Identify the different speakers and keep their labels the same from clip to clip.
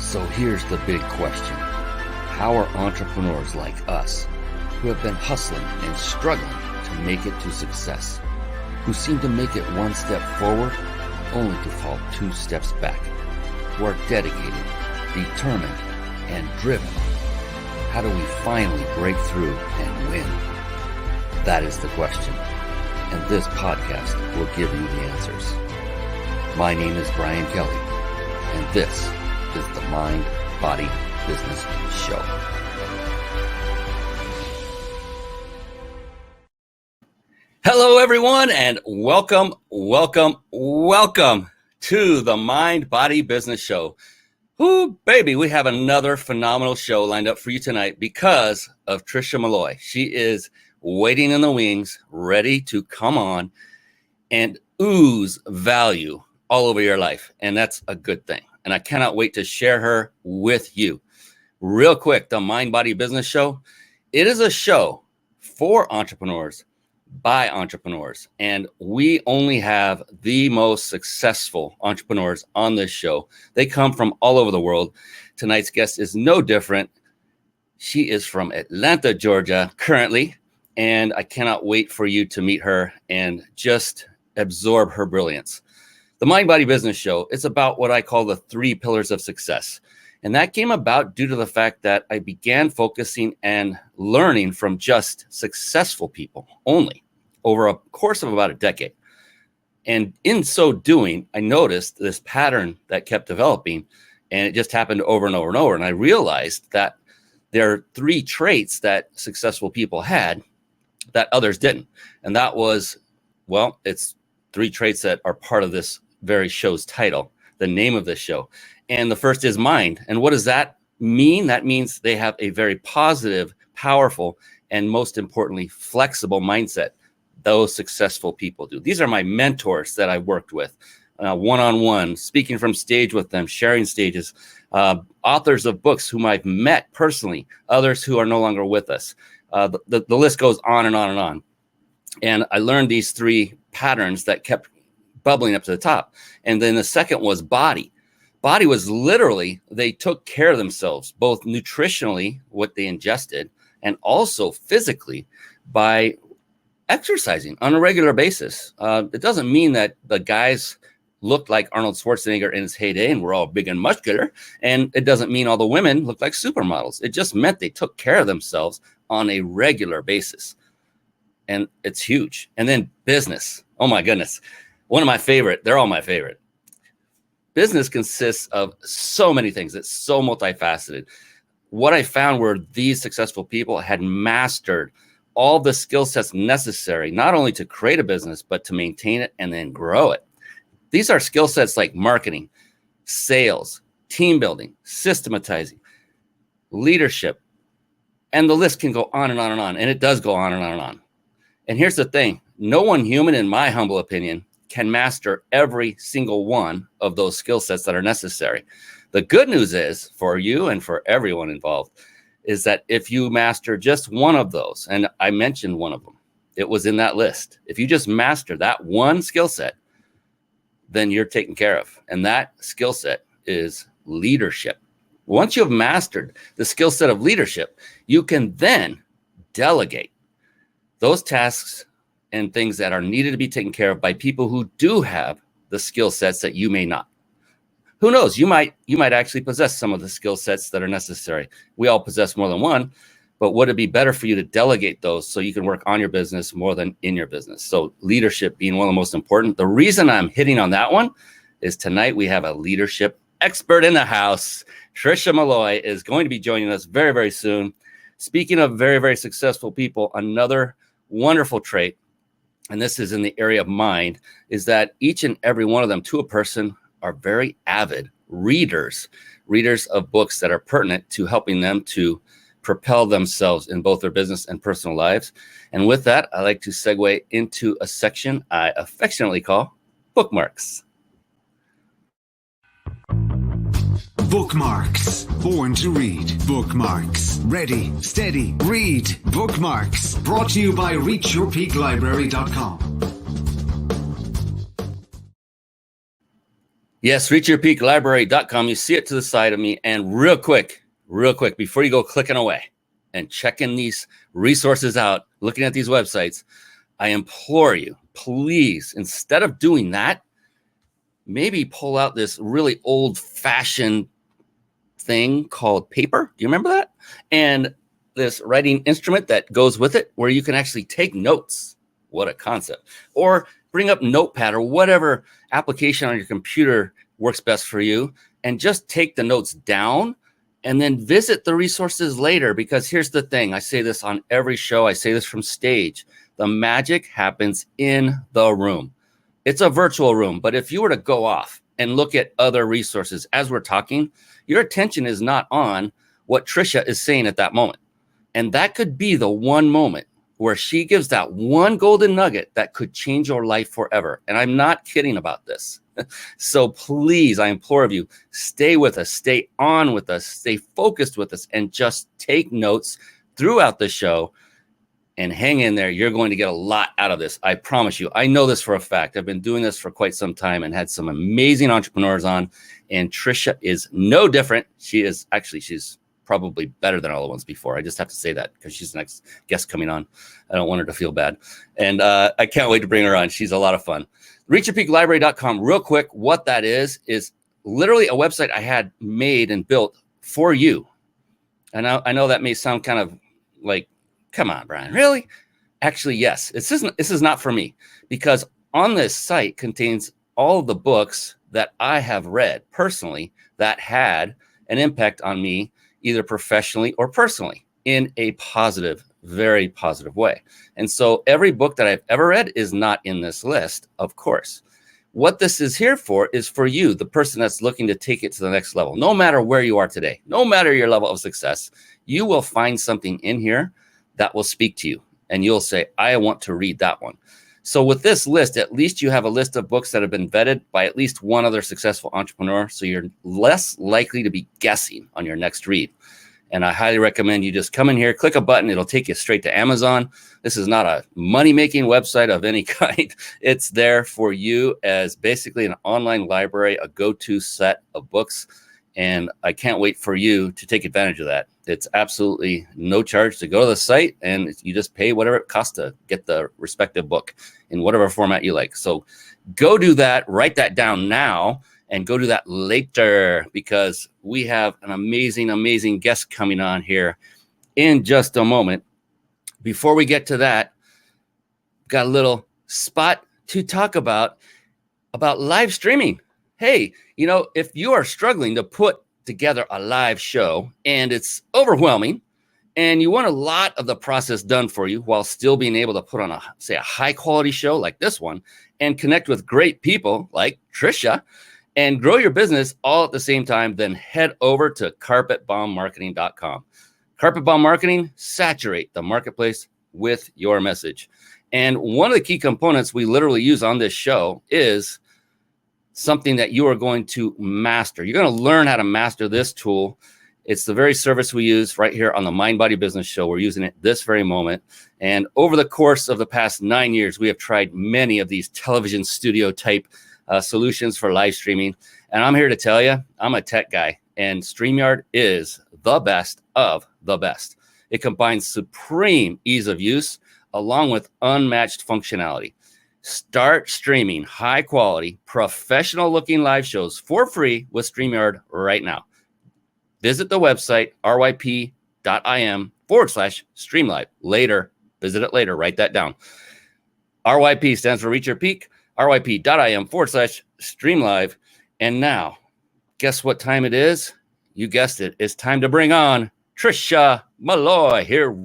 Speaker 1: So here's the big question. How are entrepreneurs like us, who have been hustling and struggling to make it to success, who seem to make it one step forward only to fall two steps back, who are dedicated, determined, and driven, how do we finally break through and win? That is the question, and this podcast will give you the answers. My name is Brian Kelly, and this is the Mind, Body, Business Show. Hello, everyone, and welcome to the Mind, Body, Business Show. Ooh, baby, we have another phenomenal show lined up for you tonight because of Tricia Molloy. She is waiting in the wings, ready to come on and ooze value all over your life, and that's a good thing. And I cannot wait to share her with you. Real quick, the Mind, Body, Business Show. It is a show for entrepreneurs by entrepreneurs. And we only have the most successful entrepreneurs on this show. They come from all over the world. Tonight's guest is no different. She is from Atlanta, Georgia, currently. And I cannot wait for you to meet her and just absorb her brilliance. The Mind, Body, Business Show is about what I call the 3 pillars of success. And that came about due to the fact that I began focusing and learning from just successful people only over a course of about a decade. And in so doing, I noticed this pattern that kept developing, and it just happened over and over and over. And I realized that there are 3 traits that successful people had that others didn't. And that was, well, it's 3 traits that are part of this very show's title, the name of this show. And the first is mind. And what does that mean? That means they have a very positive, powerful, and most importantly, flexible mindset. Those successful people do. These are my mentors that I worked with one-on-one, speaking from stage with them, sharing stages, authors of books whom I've met personally, others who are no longer with us. The list goes on and on and on. And I learned these 3 patterns that kept bubbling up to the top. And then the second was body. Body was literally, they took care of themselves, both nutritionally, what they ingested, and also physically by exercising on a regular basis. It doesn't mean that the guys looked like Arnold Schwarzenegger in his heyday and were all big and muscular. And it doesn't mean all the women looked like supermodels. It just meant they took care of themselves on a regular basis. And it's huge. And then business. Oh my goodness. One of my favorite. They're all my favorite. Business consists of so many things. It's so multifaceted. What I found were these successful people had mastered all the skill sets necessary, not only to create a business, but to maintain it and then grow it. These are skill sets like marketing, sales, team building, systematizing, leadership, and the list can go on and on and on. And it does go on and on and on. And here's the thing. No one human, in my humble opinion, can master every single one of those skill sets that are necessary. The good news is for you and for everyone involved is that if you master just one of those, and I mentioned one of them, it was in that list. If you just master that one skill set, then you're taken care of. And that skill set is leadership. Once you have mastered the skill set of leadership, you can then delegate those tasks and things that are needed to be taken care of by people who do have the skill sets that you may not. Who knows? You might actually possess some of the skill sets that are necessary. We all possess more than one, but would it be better for you to delegate those so you can work on your business more than in your business? So leadership being one of the most important. The reason I'm hitting on that one is tonight we have a leadership expert in the house. Tricia Molloy is going to be joining us very, very soon. Speaking of very, very successful people, another wonderful trait, and this is in the area of mind, is that each and every one of them, to a person, are very avid readers of books that are pertinent to helping them to propel themselves in both their business and personal lives. And with that, I like to segue into a section I affectionately call bookmarks.
Speaker 2: Bookmarks. Born to read. Bookmarks. Ready, steady, read. Bookmarks. Brought to you by reachyourpeaklibrary.com.
Speaker 1: Yes, reachyourpeaklibrary.com. You see it to the side of me. And real quick, before you go clicking away and checking these resources out, looking at these websites, I implore you, please, instead of doing that, maybe pull out this really old-fashioned thing called paper. Do you remember that? And this writing instrument that goes with it, where you can actually take notes. What a concept. Or bring up Notepad or whatever application on your computer works best for you, and just take the notes down and then visit the resources later. Because here's the thing. I say this on every show. I say this from stage. The magic happens in the room. It's a virtual room, but if you were to go off and look at other resources as we're talking, your attention is not on what Tricia is saying at that moment. And that could be the one moment where she gives that one golden nugget that could change your life forever. And I'm not kidding about this. So please, I implore of you, stay with us, stay on with us, stay focused with us, and just take notes throughout the show and hang in there. You're going to get a lot out of this. I promise you. I know this for a fact. I've been doing this for quite some time and had some amazing entrepreneurs on, and Tricia is no different. She's probably better than all the ones before. I just have to say that because she's the next guest coming on. I don't want her to feel bad. And I can't wait to bring her on. She's a lot of fun. ReachYourPeakLibrary.com. Real quick, what that is literally a website I had made and built for you. And I know that may sound kind of like, come on, Brian, really? Actually, yes. This is not for me, because on this site contains all of the books that I have read personally that had an impact on me, either professionally or personally, in a positive, very positive way. And so every book that I've ever read is not in this list, of course. What this is here for is for you, the person that's looking to take it to the next level. No matter where you are today, no matter your level of success, you will find something in here that will speak to you. And you'll say, I want to read that one. So with this list, at least you have a list of books that have been vetted by at least one other successful entrepreneur. So you're less likely to be guessing on your next read. And I highly recommend you just come in here, click a button. It'll take you straight to Amazon. This is not a money-making website of any kind. It's there for you as basically an online library, a go-to set of books. And I can't wait for you to take advantage of that. It's absolutely no charge to go to the site, and you just pay whatever it costs to get the respective book in whatever format you like. So go do that, write that down now, and go do that later, because we have an amazing, amazing guest coming on here in just a moment. Before we get to that, got a little spot to talk about live streaming. Hey, if you are struggling to put together a live show and it's overwhelming and you want a lot of the process done for you while still being able to put on a high quality show like this one and connect with great people like Tricia and grow your business all at the same time, then head over to carpetbombmarketing.com. Carpet Bomb Marketing, saturate the marketplace with your message. And one of the key components we literally use on this show is something that you are going to master. You're going to learn how to master this tool. It's the very service we use right here on the Mind Body Business Show. We're using it this very moment. And over the course of the past 9 years, we have tried many of these television studio type solutions for live streaming. And I'm here to tell you, I'm a tech guy, and StreamYard is the best of the best. It combines supreme ease of use along with unmatched functionality. Start streaming high quality, professional looking live shows for free with StreamYard right now. Visit the website, ryp.im/streamlive. Later, visit it later, write that down. RYP stands for Reach Your Peak, ryp.im/streamlive. And now, guess what time it is? You guessed it. It's time to bring on Tricia Molloy here.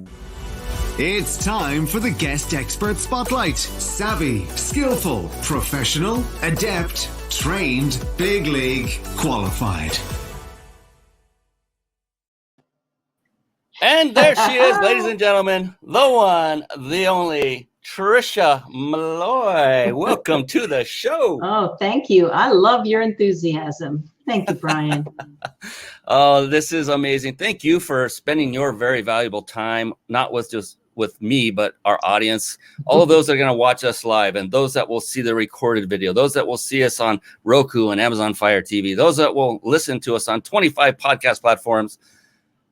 Speaker 2: It's time for the Guest Expert Spotlight. Savvy, skillful, professional, adept, trained, big league, qualified.
Speaker 1: And there she is, ladies and gentlemen, the one, the only, Tricia Molloy. Welcome to the show.
Speaker 3: Oh, thank you. I love your enthusiasm. Thank you, Brian.
Speaker 1: Oh, this is amazing. Thank you for spending your very valuable time, not with just with me, but our audience, all of those that are going to watch us live, and those that will see the recorded video, those that will see us on Roku and Amazon Fire TV, those that will listen to us on 25 podcast platforms.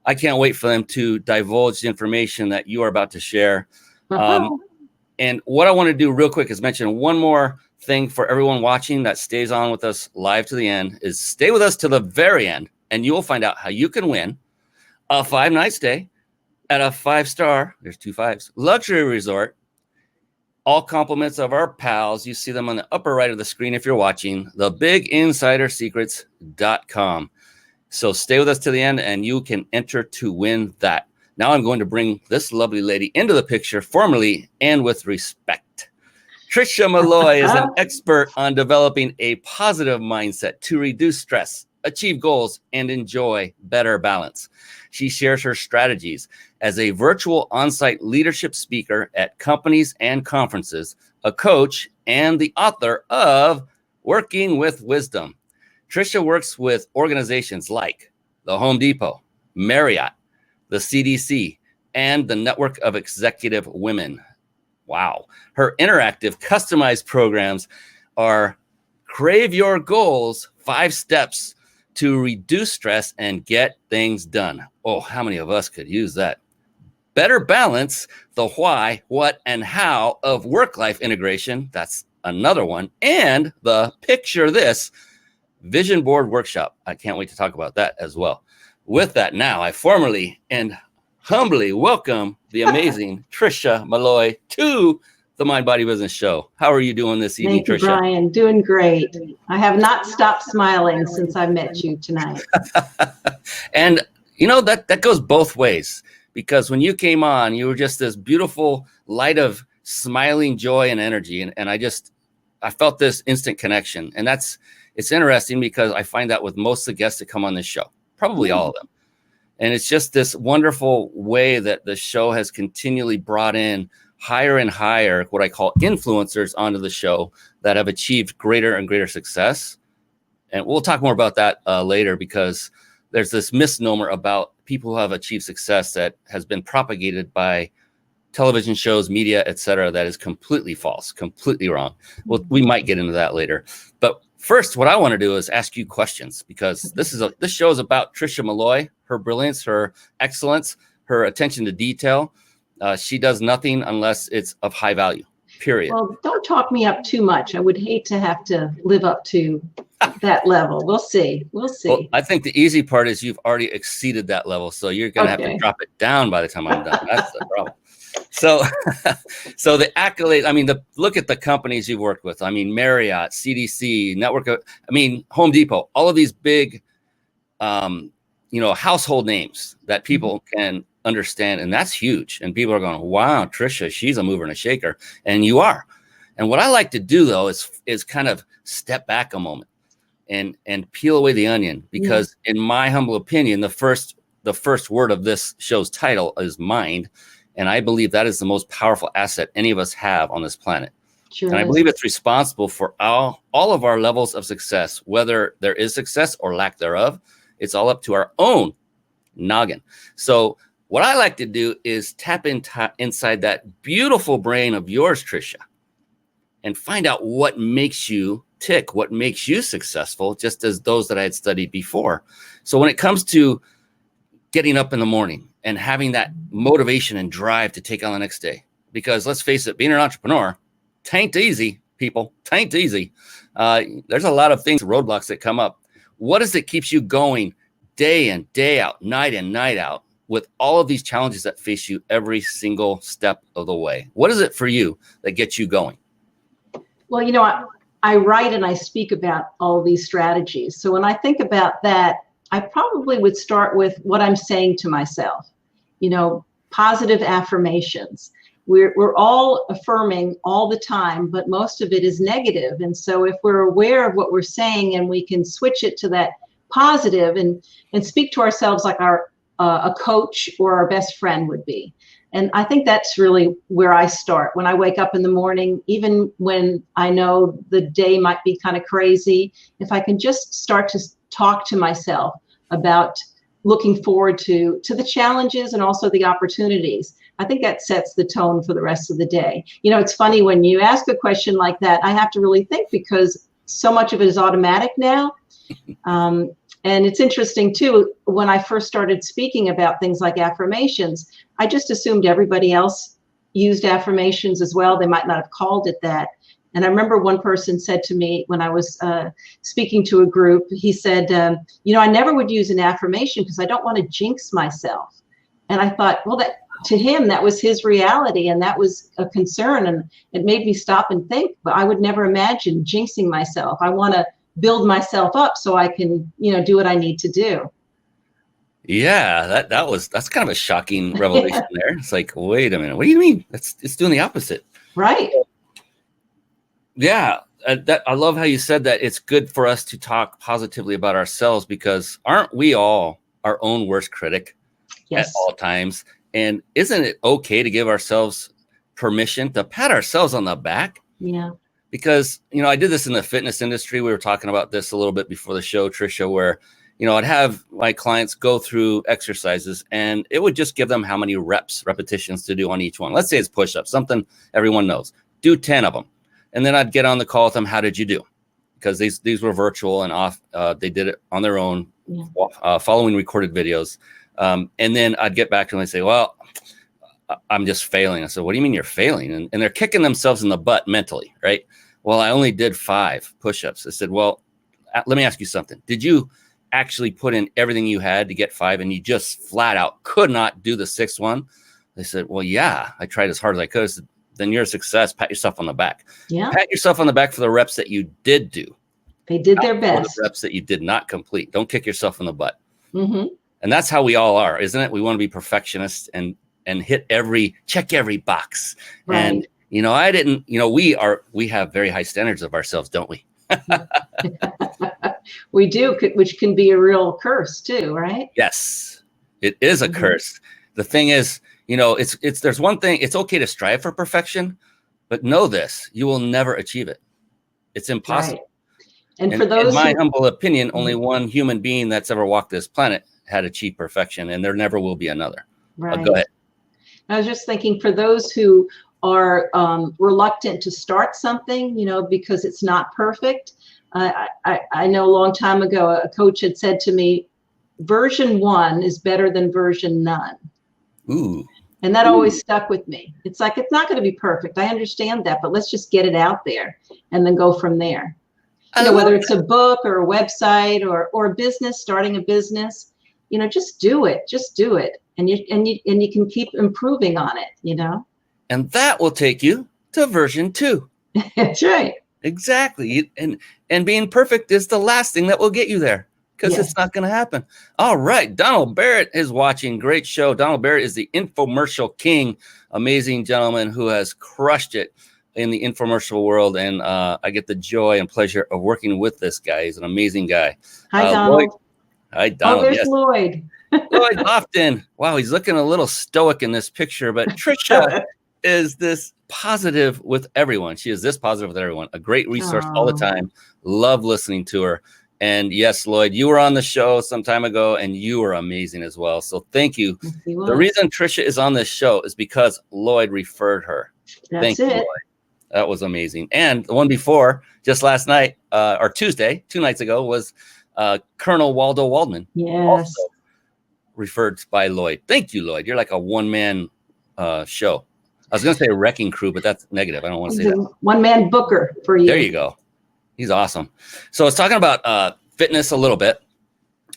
Speaker 1: I can't wait for them to divulge the information that you are about to share. And what I want to do real quick is mention one more thing for everyone watching that stays on with us live to the end, is stay with us to the very end, and you will find out how you can win a 5-night stay at a 5-star, there's 2 5s, luxury resort. All compliments of our pals. You see them on the upper right of the screen if you're watching, thebiginsidersecrets.com. So stay with us to the end, and you can enter to win that. Now I'm going to bring this lovely lady into the picture formally and with respect. Tricia Molloy is an expert on developing a positive mindset to reduce stress, achieve goals, and enjoy better balance. She shares her strategies as a virtual on-site leadership speaker at companies and conferences, a coach, and the author of Working with Wisdom. Trisha works with organizations like the Home Depot, Marriott, the CDC, and the Network of Executive Women. Wow. Her interactive, customized programs are Crave Your Goals, 5 steps to reduce stress and get things done. Oh, how many of us could use that? Better Balance, the why, what, and how of work-life integration. That's another one. And the Picture This Vision Board Workshop. I can't wait to talk about that as well. With that, now I formally and humbly welcome the amazing Tricia Molloy to the Mind Body Business Show. How are you doing this evening,
Speaker 3: Thank you,
Speaker 1: Tricia?
Speaker 3: Brian. Doing great. I have not stopped smiling since I met you tonight.
Speaker 1: And you know, that goes both ways, because when you came on, you were just this beautiful light of smiling joy and energy. And I felt this instant connection. And it's interesting because I find that with most of the guests that come on this show, probably all of them. And it's just this wonderful way that the show has continually brought in higher and higher, what I call influencers, onto the show that have achieved greater and greater success. And we'll talk more about that later, because there's this misnomer about people who have achieved success that has been propagated by television shows, media, etc., that is completely false, completely wrong. Well, we might get into that later. But first, what I want to do is ask you questions, because this show is about Tricia Molloy, her brilliance, her excellence, her attention to detail. She does nothing unless it's of high value, period.
Speaker 3: Well, don't talk me up too much. I would hate to have to live up to that level. We'll see. We'll see.
Speaker 1: Well, I think the easy part is you've already exceeded that level. So you're going to have to drop it down by the time I'm done. That's the problem. So the accolades, I mean, look at the companies you've worked with. I mean, Marriott, CDC, Home Depot, all of these big, household names that people can understand. And that's huge. And people are going, wow, Tricia, she's a mover and a shaker. And you are. And what I like to do, though, is kind of step back a moment and peel away the onion, because in my humble opinion, the first word of this show's title is mind. And I believe that is the most powerful asset any of us have on this planet.
Speaker 3: Sure
Speaker 1: and I believe it's responsible for all of our levels of success, whether there is success or lack thereof. It's all up to our own noggin. So what I like to do is tap inside that beautiful brain of yours, Tricia, and find out what makes you tick, what makes you successful, just as those that I had studied before. So when it comes to getting up in the morning and having that motivation and drive to take on the next day, because let's face it, being an entrepreneur, tain't easy, people, tain't easy. There's a lot of things, roadblocks that come up. What is it keeps you going day in, day out, night in, night out, with all of these challenges that face you every single step of the way? What is it for you that gets you going?
Speaker 3: Well, I write and I speak about all these strategies. So when I think about that, I probably would start with what I'm saying to myself, positive affirmations. We're all affirming all the time, but most of it is negative. And so if we're aware of what we're saying and we can switch it to that positive and speak to ourselves like a coach or our best friend would be. And I think that's really where I start when I wake up in the morning, even when I know the day might be kind of crazy. If I can just start to talk to myself about looking forward to the challenges and also the opportunities, I think that sets the tone for the rest of the day. It's funny when you ask a question like that, I have to really think because so much of it is automatic now. And it's interesting too, when I first started speaking about things like affirmations, I just assumed everybody else used affirmations as well. They might not have called it that. And I remember one person said to me when I was speaking to a group, he said, I never would use an affirmation because I don't want to jinx myself. And I thought, well, that to him, that was his reality. And that was a concern. And it made me stop and think, but I would never imagine jinxing myself. I want to build myself up so I can, do what I need to do.
Speaker 1: Yeah, that's kind of a shocking revelation there. It's like, wait a minute, what do you mean? It's doing the opposite.
Speaker 3: Right.
Speaker 1: Yeah, I love how you said that. It's good for us to talk positively about ourselves because aren't we all our own worst critic at all times? And isn't it okay to give ourselves permission to pat ourselves on the back?
Speaker 3: Yeah.
Speaker 1: Because, I did this in the fitness industry. We were talking about this a little bit before the show, Tricia, where, I'd have my clients go through exercises and it would just give them how many repetitions to do on each one. Let's say it's push-ups, something everyone knows. Do 10 of them. And then I'd get on the call with them. How did you do? Because these were virtual and off. They did it on their own, following recorded videos. And then I'd get back to them and say, well, I'm just failing. I said, what do you mean you're failing? And they're kicking themselves in the butt mentally, right? Well, I only did 5 push-ups. I said, well, let me ask you something. Did you actually put in everything you had to get 5 and you just flat out could not do the 6th one? They said, well, yeah, I tried as hard as I could. I said, then you're a success. Pat yourself on the back.
Speaker 3: Yeah.
Speaker 1: Pat yourself on the back for the reps that you did do.
Speaker 3: They did their best.
Speaker 1: For the reps that you did not complete. Don't kick yourself in the butt.
Speaker 3: Mm-hmm.
Speaker 1: And that's how we all are, isn't it? We want to be perfectionists and check every box.
Speaker 3: Right.
Speaker 1: And, I didn't, we have very high standards of ourselves, don't we?
Speaker 3: We do, which can be a real curse too, right?
Speaker 1: Yes, it is a curse. The thing is, there's one thing, it's okay to strive for perfection, but know this, you will never achieve it. It's impossible.
Speaker 3: Right. And for those
Speaker 1: in my humble opinion, only one human being that's ever walked this planet had achieved perfection, and there never will be another.
Speaker 3: Right.
Speaker 1: Go ahead.
Speaker 3: I was just thinking for those who are reluctant to start something, because it's not perfect. I know a long time ago, a coach had said to me, version 1 is better than version none.
Speaker 1: Ooh.
Speaker 3: And that always stuck with me. It's like, it's not going to be perfect. I understand that, but let's just get it out there and then go from there. Whether it's a book or a website or a business, starting a business, just do it. Just do it. And you can keep improving on it,
Speaker 1: And that will take you to version 2.
Speaker 3: That's right.
Speaker 1: Exactly. And being perfect is the last thing that will get you there because it's not going to happen. All right. Donald Barrett is watching. Great show. Donald Barrett is the infomercial king. Amazing gentleman who has crushed it in the infomercial world. And I get the joy and pleasure of working with this guy. He's an amazing guy.
Speaker 3: Hi, Donald.
Speaker 1: Lloyd. Hi, Donald.
Speaker 3: Oh, there's Lloyd.
Speaker 1: Lloyd Lofton. Wow, he's looking a little stoic in this picture, but Tricia is this positive with everyone. She is this positive with everyone. A great resource all the time. Love listening to her. And yes, Lloyd, you were on the show some time ago and you were amazing as well. So thank you. The reason Tricia is on this show is because Lloyd referred her. Thank you, Lloyd. That was amazing. And the one before, just last night, or Tuesday, 2 nights ago, was Colonel Waldo Waldman.
Speaker 3: Yes.
Speaker 1: Also referred by Lloyd. Thank you, Lloyd. You're like a one-man show. I was going to say a wrecking crew, but that's negative. I don't want to say that.
Speaker 3: One-man booker for you.
Speaker 1: There you go. He's awesome. So I was talking about fitness a little bit,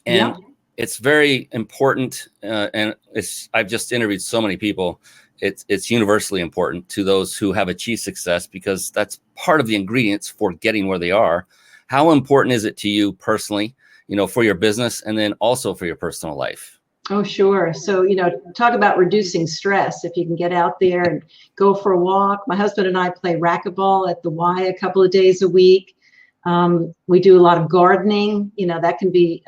Speaker 1: and it's very important. And I've just interviewed so many people. It's universally important to those who have achieved success because that's part of the ingredients for getting where they are. How important is it to you personally, for your business and then also for your personal life?
Speaker 3: Oh, sure. So, talk about reducing stress. If you can get out there and go for a walk. My husband and I play racquetball at the Y a couple of days a week. We do a lot of gardening. That can be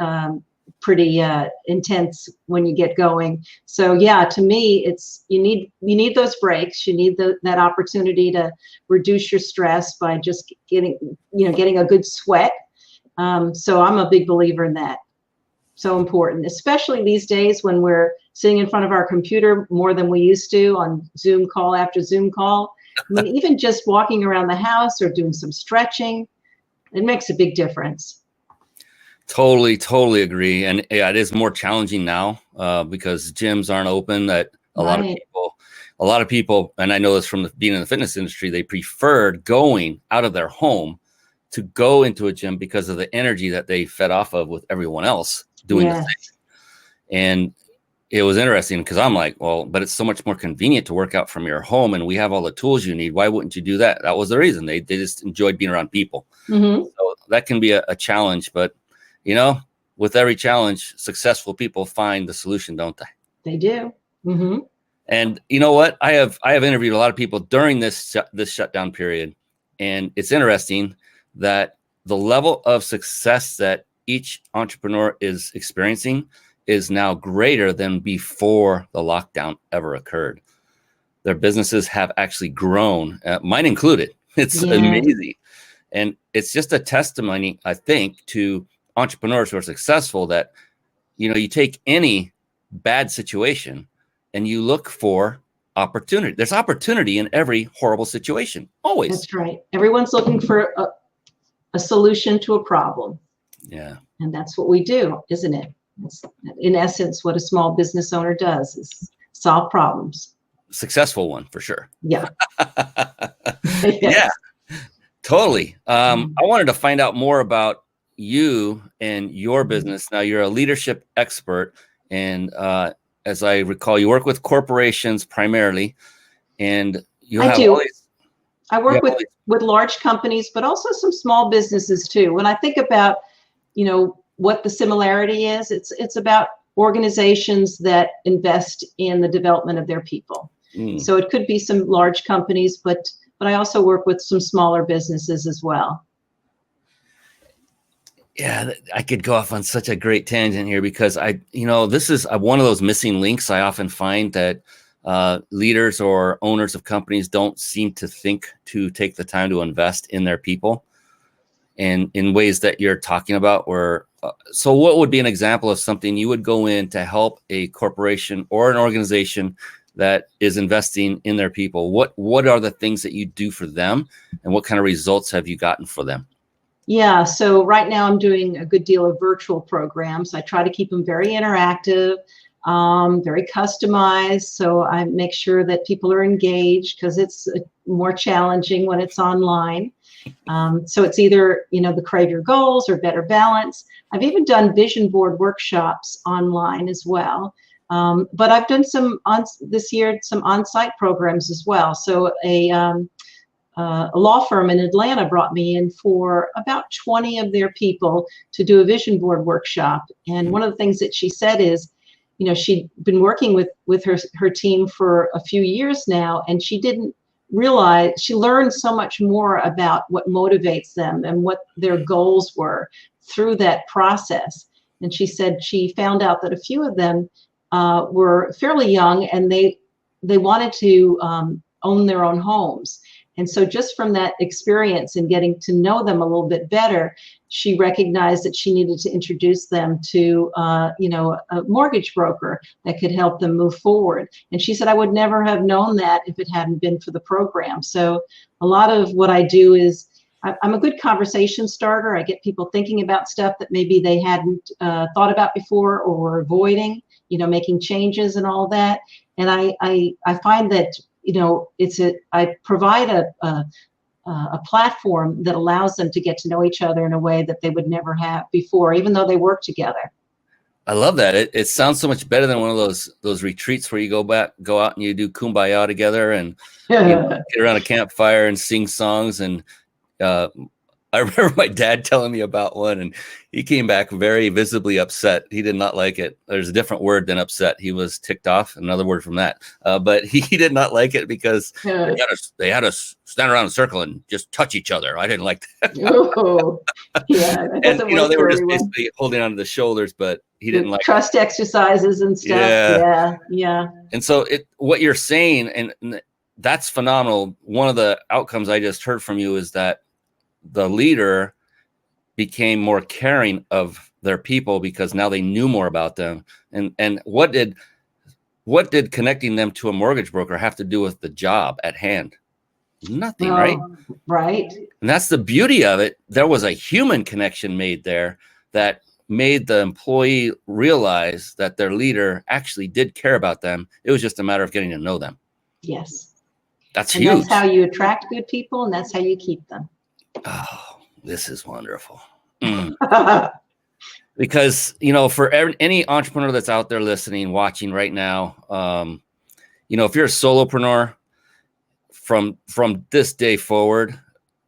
Speaker 3: pretty intense when you get going. So yeah, to me, it's you need those breaks. You need that opportunity to reduce your stress by just getting a good sweat. So I'm a big believer in that. So important, especially these days when we're sitting in front of our computer more than we used to on Zoom call after Zoom call. I mean, even just walking around the house or doing some stretching, it makes a big difference.
Speaker 1: Totally agree. And yeah, it is more challenging now because gyms aren't open. That a lot of people, and I know this from being in the fitness industry, they preferred going out of their home to go into a gym because of the energy that they fed off of with everyone else doing the same. And it was interesting because I'm like, well, but it's so much more convenient to work out from your home, and we have all the tools you need. Why wouldn't you do that? That was the reason. They just enjoyed being around people.
Speaker 3: Mm-hmm.
Speaker 1: So that can be a challenge, but you know, with every challenge, successful people find the solution, don't they?
Speaker 3: They do. Mm-hmm.
Speaker 1: And you know what? I have interviewed a lot of people during this shutdown period, and it's interesting that the level of success that each entrepreneur is experiencing is now greater than before the lockdown ever occurred. Their businesses have actually grown, mine included. It's amazing. And it's just a testimony, I think, to entrepreneurs who are successful that, you know, you take any bad situation and you look for opportunity. There's opportunity in every horrible situation, always.
Speaker 3: That's right. Everyone's looking for a solution to a problem.
Speaker 1: Yeah.
Speaker 3: And that's what we do, isn't it? It's, in essence, what a small business owner does is solve problems.
Speaker 1: Successful one, for sure.
Speaker 3: Yeah.
Speaker 1: Yeah, totally. I wanted to find out more about you and your business. Now, you're a leadership expert, and as I recall, you work with corporations primarily, and you have all these.
Speaker 3: I work with large companies, but also some small businesses too. When I think about, you know, what the similarity is, it's about organizations that invest in the development of their people. So it could be some large companies, but I also work with some smaller businesses as well.
Speaker 1: Yeah, I could go off on such a great tangent here because this is one of those missing links I often find that leaders or owners of companies don't seem to think to take the time to invest in their people, and in ways that you're talking about. So what would be an example of something you would go in to help a corporation or an organization that is investing in their people? What are the things that you do for them, and what kind of results have you gotten for them?
Speaker 3: Yeah, so right now I'm doing a good deal of virtual programs. I try to keep them very interactive, very customized. So I make sure that people are engaged because it's more challenging when it's online. So it's either, the Crave Your Goals or Better Balance. I've even done vision board workshops online as well. But I've done this year, some on-site programs as well. So a law firm in Atlanta brought me in for about 20 of their people to do a vision board workshop. And one of the things that she said is, she'd been working with her team for a few years now, and she didn't realize, she learned so much more about what motivates them and what their goals were through that process. And she said she found out that a few of them were fairly young, and they wanted to own their own homes. And so just from that experience and getting to know them a little bit better, she recognized that she needed to introduce them to, a mortgage broker that could help them move forward. And she said, I would never have known that if it hadn't been for the program. So a lot of what I do is I'm a good conversation starter. I get people thinking about stuff that maybe they hadn't thought about before or were avoiding, making changes and all that. And I find that, I provide a platform that allows them to get to know each other in a way that they would never have before, even though they work together.
Speaker 1: I love that. It sounds so much better than one of those retreats where you go out and you do kumbaya together and get around a campfire and sing songs. And I remember my dad telling me about one, and he came back very visibly upset. He did not like it. There's a different word than upset. He was ticked off, another word from that. But he did not like it because they had us stand around in a circle and just touch each other. I didn't like that.
Speaker 3: Oh, yeah.
Speaker 1: And, they were just basically holding onto the shoulders, but he didn't like
Speaker 3: trust exercises and stuff. Yeah.
Speaker 1: And so what you're saying, and that's phenomenal. One of the outcomes I just heard from you is that the leader became more caring of their people because now they knew more about them. And what did what did connecting them to a mortgage broker have to do with the job at hand? Nothing, right?
Speaker 3: Right.
Speaker 1: And that's the beauty of it. There was a human connection made there that made the employee realize that their leader actually did care about them. It was just a matter of getting to know them.
Speaker 3: Yes.
Speaker 1: That's
Speaker 3: and
Speaker 1: huge.
Speaker 3: That's how you attract good people, and that's how you keep them.
Speaker 1: Oh, this is wonderful. Because, for any entrepreneur that's out there listening, watching right now, if you're a solopreneur, from this day forward,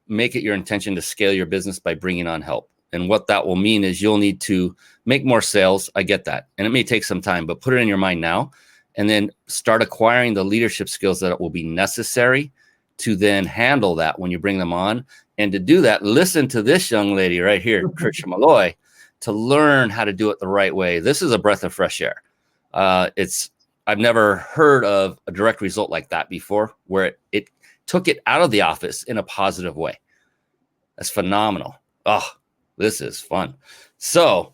Speaker 1: make it your intention to scale your business by bringing on help. And what that will mean is you'll need to make more sales. I get that. And it may take some time, but put it in your mind now, and then start acquiring the leadership skills that will be necessary to then handle that when you bring them on. And to do that, listen to this young lady right here, Tricia Molloy, to learn how to do it the right way. This is a breath of fresh air. I've never heard of a direct result like that before, where it took it out of the office in a positive way. That's phenomenal. Oh, this is fun. So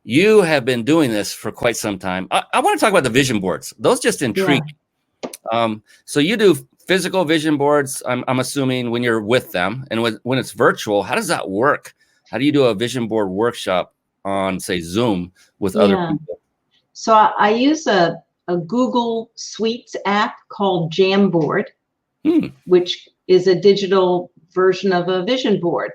Speaker 1: you have been doing this for quite some time. I want to talk about the vision boards. Those just intrigue me. So you do physical vision boards, I'm assuming, when you're with them. And when it's virtual, how does that work? How do you do a vision board workshop on, say, Zoom with other people?
Speaker 3: So I use a Google Suites app called Jamboard, which is a digital version of a vision board.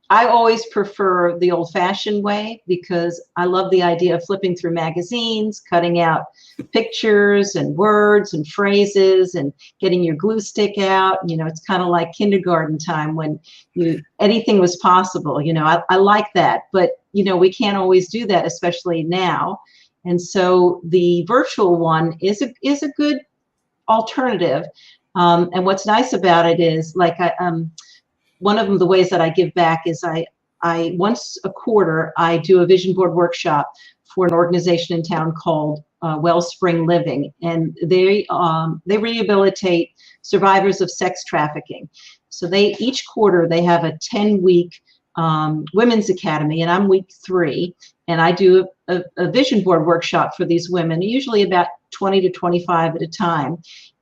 Speaker 3: I always prefer the old-fashioned way because I love the idea of flipping through magazines, cutting out pictures and words and phrases and getting your glue stick out. It's kind of like kindergarten time when anything was possible. I like that, but we can't always do that, especially now. And so the virtual one is a good alternative. And what's nice about it is, like, one of the ways that I give back is I once a quarter, I do a vision board workshop for an organization in town called Wellspring Living, and they rehabilitate survivors of sex trafficking. So each quarter they have a 10-week women's academy, and I'm week 3, and I do a vision board workshop for these women, usually about 20 to 25 at a time,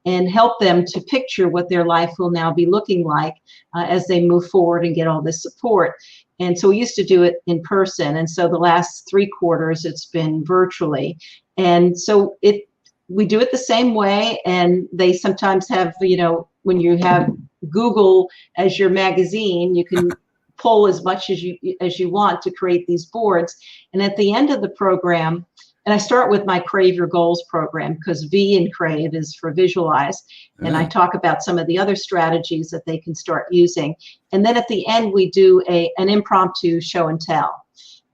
Speaker 3: and help them to picture what their life will now be looking like as they move forward and get all this support. And so we used to do it in person, and so the last 3 quarters it's been virtually. And so we do it the same way, and they sometimes have, when you have Google as your magazine, you can pull as much as you want to create these boards. And at the end of the program, and I start with my Crave Your Goals program, because V in Crave is for visualize. And I talk about some of the other strategies that they can start using. And then at the end, we do an impromptu show and tell.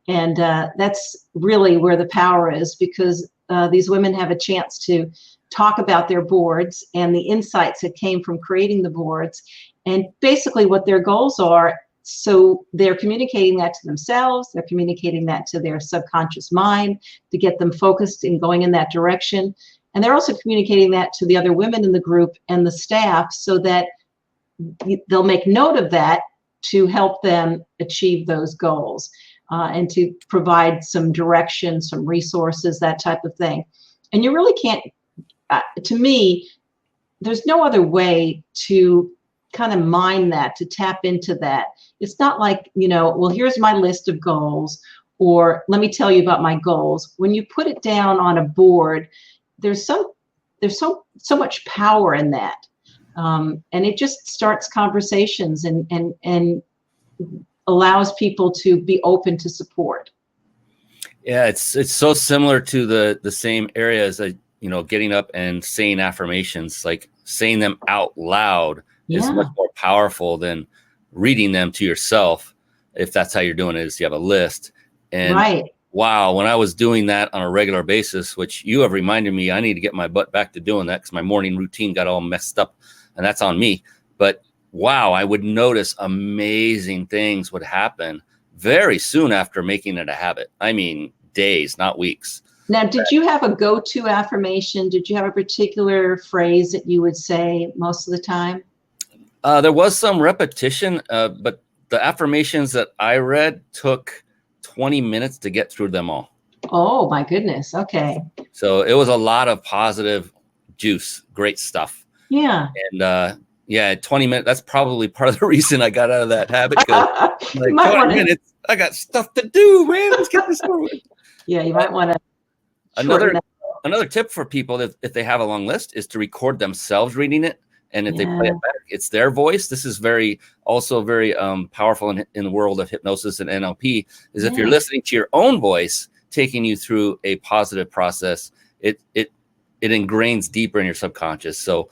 Speaker 3: And that's really where the power is, because these women have a chance to talk about their boards and the insights that came from creating the boards, and basically what their goals are. So they're communicating that to themselves, they're communicating that to their subconscious mind to get them focused and going in that direction. And they're also communicating that to the other women in the group and the staff, so that they'll make note of that to help them achieve those goals, and to provide some direction, some resources, that type of thing. And you really can't, to me, there's no other way to kind of mine that, to tap into that. It's not like, well, here's my list of goals, or let me tell you about my goals. When you put it down on a board, there's so much power in that. And it just starts conversations and allows people to be open to support.
Speaker 1: Yeah, it's so similar to the same area as getting up and saying affirmations, like saying them out loud is much more powerful than reading them to yourself. If that's how you're doing it, is you have a list. And wow, when I was doing that on a regular basis, which you have reminded me, I need to get my butt back to doing that, because my morning routine got all messed up, and that's on me. But wow, I would notice amazing things would happen very soon after making it a habit. I mean, days, not weeks.
Speaker 3: Now, did you have a go-to affirmation? Did you have a particular phrase that you would say most of the time?
Speaker 1: There was some repetition, but the affirmations that I read took 20 minutes to get through them all.
Speaker 3: Oh, my goodness. Okay.
Speaker 1: So it was a lot of positive juice, great stuff.
Speaker 3: Yeah.
Speaker 1: And yeah, 20 minutes, that's probably part of the reason I got out of that habit, because
Speaker 3: You
Speaker 1: like
Speaker 3: might
Speaker 1: 20
Speaker 3: want to,
Speaker 1: minutes, I got stuff to do, man. Let's get this over with.
Speaker 3: yeah, you might want to shorten that.
Speaker 1: Another tip for people, if they have a long list, is to record themselves reading it. And if they play it back, it's their voice. This is also very powerful in the world of hypnosis and NLP, is if you're listening to your own voice taking you through a positive process, it ingrains deeper in your subconscious. So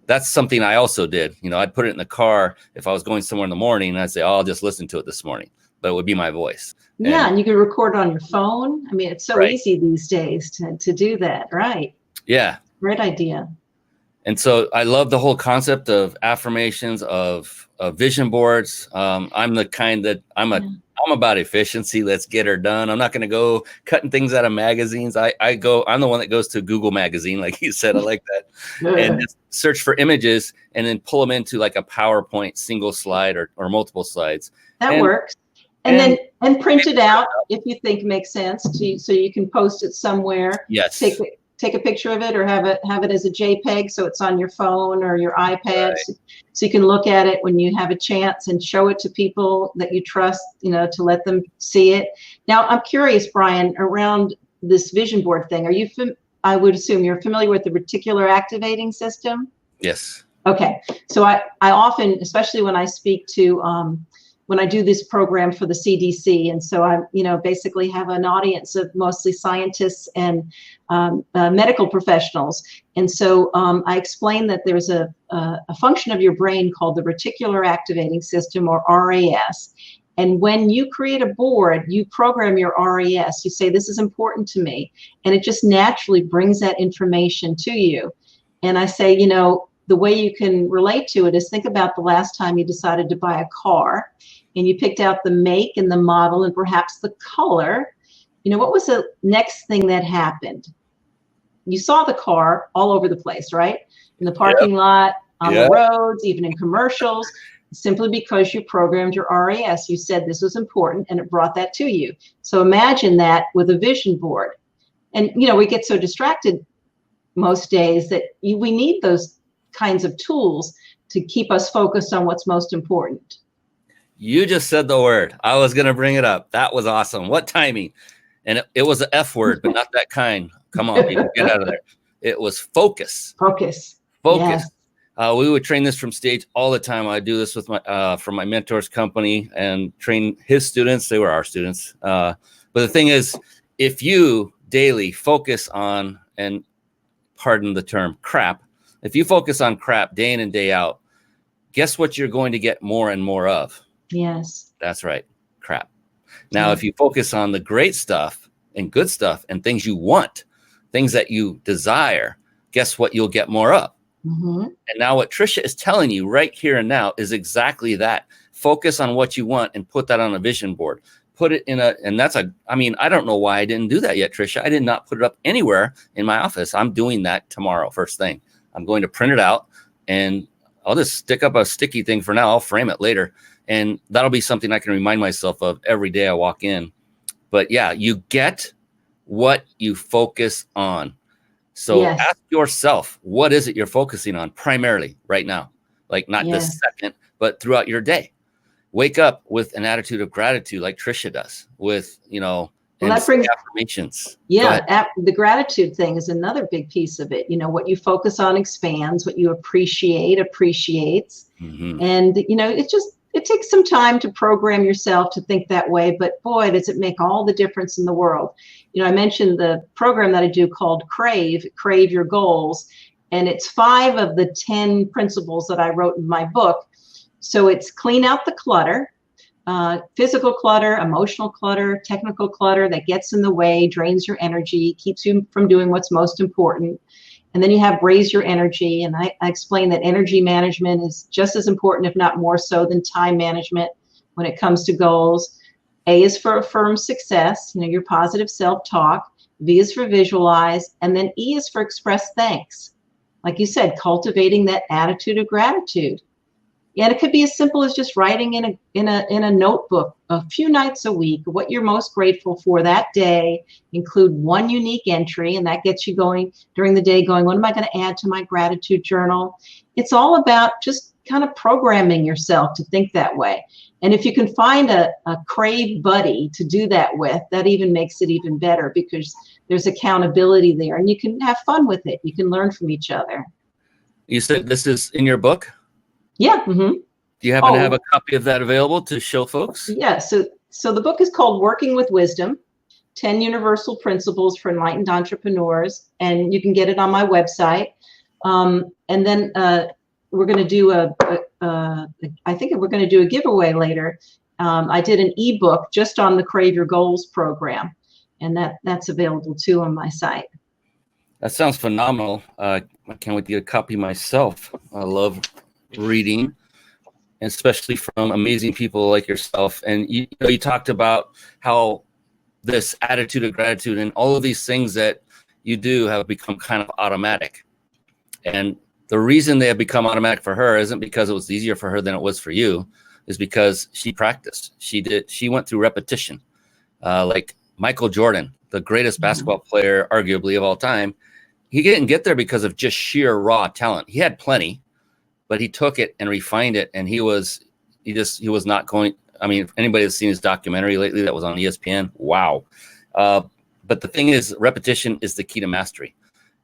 Speaker 1: that's something I also did. You know, I'd put it in the car if I was going somewhere in the morning, and I'd say, oh, I'll just listen to it this morning, but it would be my voice.
Speaker 3: Yeah, and you can record it on your phone. I mean, it's so
Speaker 1: Right.
Speaker 3: easy these days to do that, right?
Speaker 1: Yeah.
Speaker 3: Great idea.
Speaker 1: And so I love the whole concept of affirmations, of vision boards. I'm the kind that I'm about efficiency. Let's get her done. I'm not going to go cutting things out of magazines. I'm the one that goes to Google magazine, like you said. I like that. And just search for images and then pull them into like a PowerPoint single slide or multiple slides.
Speaker 3: That works. And print it out if you think makes sense so you can post it somewhere.
Speaker 1: Yes.
Speaker 3: Take a picture of it, or have it as a JPEG, so it's on your phone or your iPad, so you can look at it when you have a chance and show it to people that you trust, you know, to let them see it. Now, I'm curious, Brian, around this vision board thing. I would assume you're familiar with the reticular activating system?
Speaker 1: Yes.
Speaker 3: Okay. So I often, especially when I speak to when I do this program for the CDC. And so I, basically have an audience of mostly scientists and medical professionals. And so I explain that there's a function of your brain called the reticular activating system, or RAS. And when you create a board, you program your RAS. You say, this is important to me. And it just naturally brings that information to you. And I say, the way you can relate to it is, think about the last time you decided to buy a car and you picked out the make and the model and perhaps the color. What was the next thing that happened? You saw the car all over the place, right? In the parking lot, on the roads, even in commercials, simply because you programmed your RAS. You said this was important and it brought that to you. So imagine that with a vision board. And, we get so distracted most days that we need those kinds of tools to keep us focused on what's most important.
Speaker 1: You just said the word. I was going to bring it up. That was awesome. What timing? And it was an F word, but not that kind. Come on, people, get out of there. It was focus.
Speaker 3: Focus.
Speaker 1: Focus. Yeah. We would train this from stage all the time. I do this with from my mentor's company and train his students. They were our students. But the thing is, if you daily focus on, and pardon the term, crap, if you focus on crap day in and day out, guess what you're going to get more and more of?
Speaker 3: Yes.
Speaker 1: That's right. Crap. Now, if you focus on the great stuff and good stuff and things you want, things that you desire, guess what you'll get more of? Mm-hmm. And now what Tricia is telling you right here and now is exactly that. Focus on what you want and put that on a vision board. Put it in I don't know why I didn't do that yet, Tricia. I did not put it up anywhere in my office. I'm doing that tomorrow, first thing. I'm going to print it out and I'll just stick up a sticky thing for now. I'll frame it later. And that'll be something I can remind myself of every day I walk in. But yeah, you get what you focus on. So ask yourself, what is it you're focusing on primarily right now? Like not this second, but throughout your day. Wake up with an attitude of gratitude like Tricia does with, and that brings affirmations.
Speaker 3: Yeah, the gratitude thing is another big piece of it. What you focus on expands, what you appreciate appreciates. Mm-hmm. And, it takes some time to program yourself to think that way, but boy, does it make all the difference in the world. I mentioned the program that I do called Crave Your Goals, and it's 5 of the 10 principles that I wrote in my book. So it's clean out the clutter, physical clutter, emotional clutter, technical clutter that gets in the way, drains your energy, keeps you from doing what's most important. And then you have raise your energy. And I explain that energy management is just as important, if not more so, than time management when it comes to goals. A is for affirm success, your positive self-talk. V is for visualize. And then E is for express thanks. Like you said, cultivating that attitude of gratitude. And it could be as simple as just writing in a notebook a few nights a week what you're most grateful for that day. Include one unique entry, and that gets you going during the day, going, what am I going to add to my gratitude journal? It's all about just kind of programming yourself to think that way. And if you can find a crave buddy to do that with, that even makes it even better, because there's accountability there and you can have fun with it. You can learn from each other.
Speaker 1: You said this is in your book?
Speaker 3: Yeah. Mm-hmm.
Speaker 1: Do you happen to have a copy of that available to show folks?
Speaker 3: Yeah. So the book is called Working with Wisdom, 10 Universal Principles for Enlightened Entrepreneurs. And you can get it on my website. And then we're going to do I think we're going to do a giveaway later. I did an ebook just on the Crave Your Goals program, and that's available too on my site.
Speaker 1: That sounds phenomenal. I can't wait to get a copy myself. I love reading, especially from amazing people like yourself. And you talked about how this attitude of gratitude and all of these things that you do have become kind of automatic. And the reason they have become automatic for her isn't because it was easier for her than it was for you, is because she practiced. She went through repetition. Like Michael Jordan, the greatest basketball player, arguably, of all time, he didn't get there because of just sheer raw talent. He had plenty, but he took it and refined it. And he was not going. I mean, if anybody has seen his documentary lately that was on ESPN, wow. But the thing is, repetition is the key to mastery.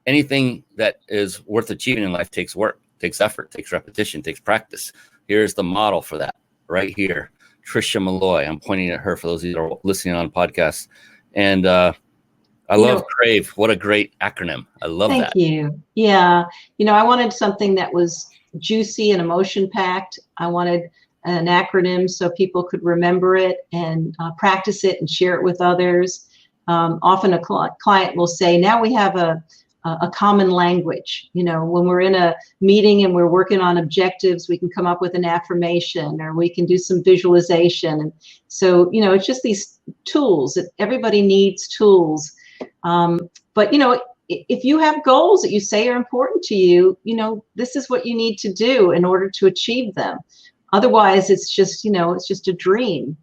Speaker 1: Anything that is worth achieving in life takes work, takes effort, takes repetition, takes practice. Here's the model for that right here. Tricia Molloy. I'm pointing at her for those of you that are listening on podcasts. And I love CRAVE. What a great acronym. I love that.
Speaker 3: Thank you. Yeah. I wanted something that was juicy and emotion packed. I wanted an acronym so people could remember it and practice it and share it with others. Often a client will say, now we have a common language. When we're in a meeting and we're working on objectives, we can come up with an affirmation, or we can do some visualization. And so, it's just these tools that everybody needs tools. But, if you have goals that you say are important to you, this is what you need to do in order to achieve them. Otherwise, it's just a dream.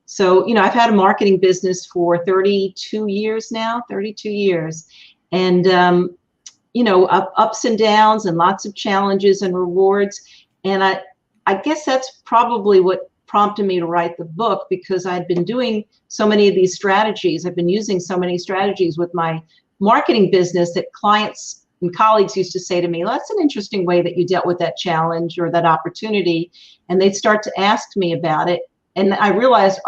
Speaker 3: So, I've had a marketing business for 32 years now, 32 years. And, ups and downs and lots of challenges and rewards. And I guess that's probably what prompted me to write the book, because I'd been doing so many of these strategies. I've been using so many strategies with my marketing business that clients and colleagues used to say to me, well, that's an interesting way that you dealt with that challenge or that opportunity. And they'd start to ask me about it. And I realized,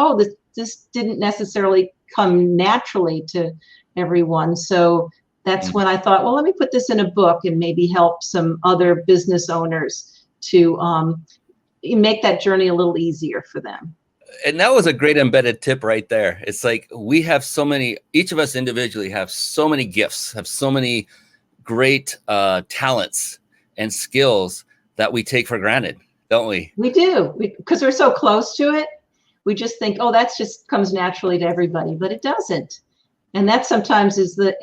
Speaker 3: this didn't necessarily come naturally to everyone. So that's when I thought, well, let me put this in a book and maybe help some other business owners to make that journey a little easier for them.
Speaker 1: And that was a great embedded tip right there. It's like we have so many, each of us individually have so many gifts, have so many great talents and skills that we take for granted, don't we?
Speaker 3: We do, because we're so close to it. We just think, that just comes naturally to everybody, but it doesn't. And that sometimes is the